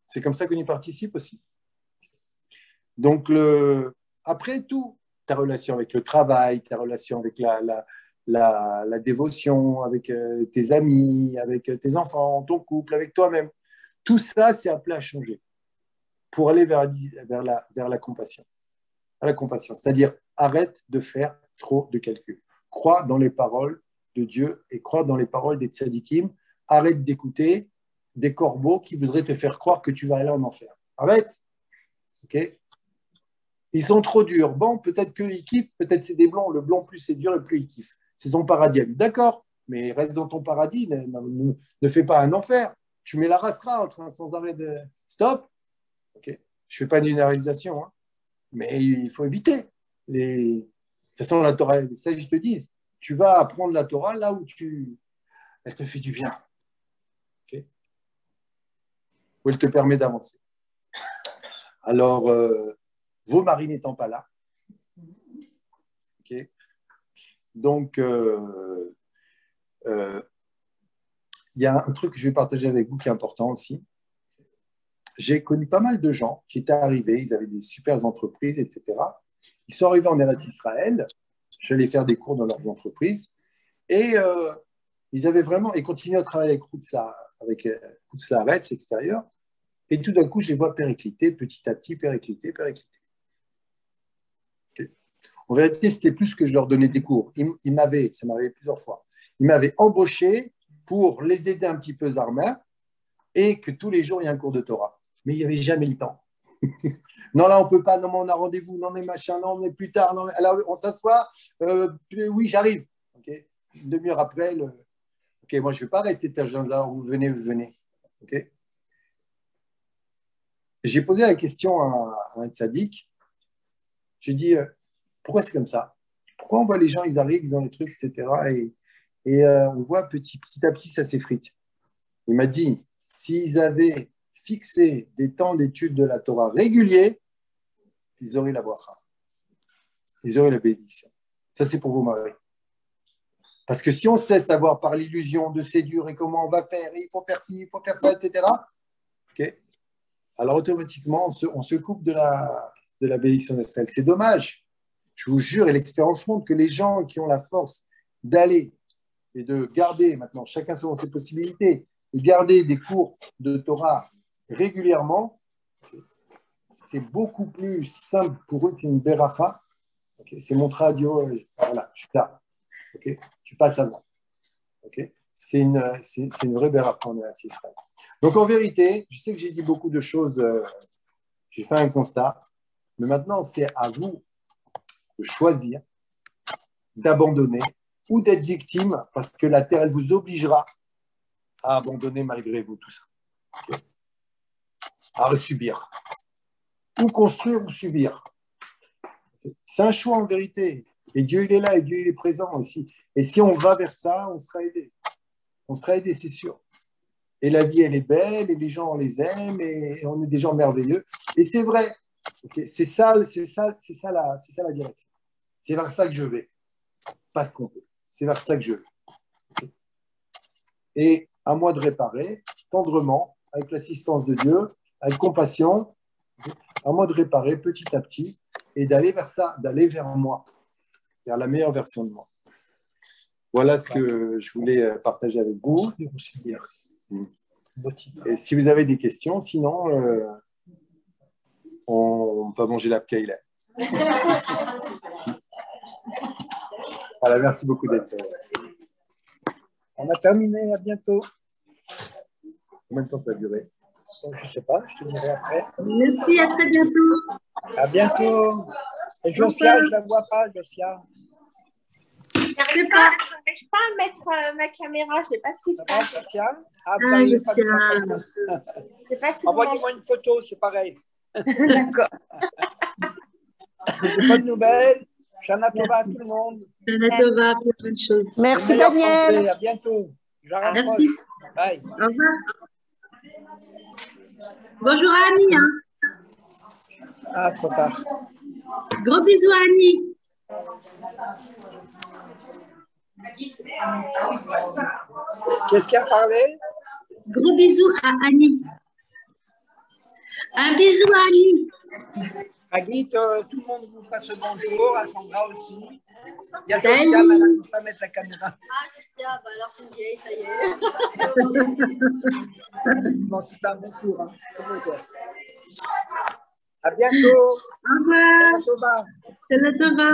C'est comme ça qu'on y participe aussi. Donc, après tout, ta relation avec le travail, ta relation avec la dévotion, avec tes amis, avec tes enfants, ton couple, avec toi-même, tout ça, c'est appelé à changer pour aller vers la compassion. À la compassion. C'est-à-dire, arrête de faire trop de calculs. Crois dans les paroles de Dieu et crois dans les paroles des tzadikim. Arrête d'écouter des corbeaux qui voudraient te faire croire que tu vas aller en enfer. Arrête. Ok. Ils sont trop durs. Bon, peut-être qu'ils kiffent, peut-être c'est des blancs. Le blanc, plus c'est dur et plus il kiffe. C'est son paradis. D'accord, mais reste dans ton paradis. Ne fais pas un enfer. Tu mets la rasera en train sans arrêt de... Stop. Ok. Je ne fais pas une généralisation, hein. Mais il faut éviter. De toute façon, la Torah, les sages te disent, tu vas apprendre la Torah là où elle te fait du bien. Okay, où elle te permet d'avancer. Alors, vos maris n'étant pas là, okay, donc, il y a un truc que je vais partager avec vous qui est important aussi. J'ai connu pas mal de gens qui étaient arrivés, ils avaient des super entreprises, etc. Ils sont arrivés en Eretz Israël, je suis allé faire des cours dans leurs entreprises, et ils avaient vraiment, ils continuaient à travailler avec Haaretz extérieur, et tout d'un coup, je les vois péricliter, petit à petit, péricliter. Okay. En vérité, c'était plus que je leur donnais des cours. Ça m'arrivait plusieurs fois, ils m'avaient embauché pour les aider un petit peu Zarma, et que tous les jours, il y a un cours de Torah. Mais il n'y avait jamais le temps. Non, là, on ne peut pas. Non, mais on a rendez-vous. Non, mais machin. Non, mais plus tard. Non, mais... Alors, on s'assoit. Oui, j'arrive. Okay. Une demi-heure après, OK, moi, je ne vais pas rester là. Vous venez. OK. J'ai posé la question à un tzaddik. J'ai dit, pourquoi c'est comme ça? Pourquoi on voit les gens, ils arrivent, ils ont les trucs, etc. Et on voit petit à petit, ça s'effrite. Il m'a dit, s'ils avaient fixé des temps d'études de la Torah réguliers, ils auraient la bracha. Ils auraient la bénédiction. Ça, c'est pour vos maris. Parce que si on sait savoir par l'illusion de séduire et comment on va faire, il faut faire ci, il faut faire ça, etc., okay, alors automatiquement, on se coupe de la bénédiction d'Estelle. C'est dommage. Je vous jure, et l'expérience montre que les gens qui ont la force d'aller et de garder, maintenant, chacun selon ses possibilités, de garder des cours de Torah régulièrement, c'est beaucoup plus simple pour eux, c'est une beracha. Okay, c'est mon radio, voilà, je suis là. Okay, tu passes à moi. Okay, c'est une vraie beracha en Israël. Donc en vérité, je sais que j'ai dit beaucoup de choses, j'ai fait un constat, mais maintenant c'est à vous de choisir, d'abandonner ou d'être victime, parce que la terre, elle vous obligera à abandonner malgré vous tout ça. Okay, à subir. Ou construire ou subir. C'est un choix en vérité. Et Dieu, il est là et Dieu, il est présent aussi. Et si on va vers ça, on sera aidé. On sera aidé, c'est sûr. Et la vie, elle est belle, et les gens, on les aime, et on est des gens merveilleux. Et c'est vrai. Okay, c'est ça la direction. C'est vers ça que je vais. Pas ce qu'on peut. C'est vers ça que je vais. Okay. Et à moi de réparer, tendrement, avec l'assistance de Dieu, avec compassion, à moi de réparer petit à petit et d'aller vers ça, d'aller vers moi, vers la meilleure version de moi. Voilà ce que je voulais partager avec vous. Et si vous avez des questions, sinon, on va manger la pkeila. Voilà, merci beaucoup d'être. On a terminé, à bientôt. Combien de temps ça a duré? Je ne sais pas, je te dirai après. Merci, à très bientôt. À bientôt. Et Josia, je ne la vois pas, Josia. J'arrive pas à mettre ma caméra, je ne sais pas ce qui se passe. Josia? Josia. Envoyez-moi une photo, c'est pareil. D'accord. De bonnes nouvelles. Shana Tova à tout le monde. Shana Tova, plein de choses. Merci Daniel. Santé, à bientôt. Je rapproche. Merci. Bye. Au revoir. Bonjour à Annie. Hein. Ah, trop tard. Gros bisous à Annie. Qu'est-ce qui a parlé? Gros bisous à Annie. Un bisou à Annie. Agit, tout le monde vous passe le bonjour, à Sandra aussi. Il y a Josia, mais elle ne peut pas mettre la caméra. Ah, Josia, bah alors c'est une vieille, ça y est. Bon, c'est un bon tour. Hein. C'est bon tour. À bientôt. Au revoir. Shana Tova. Shana Tova.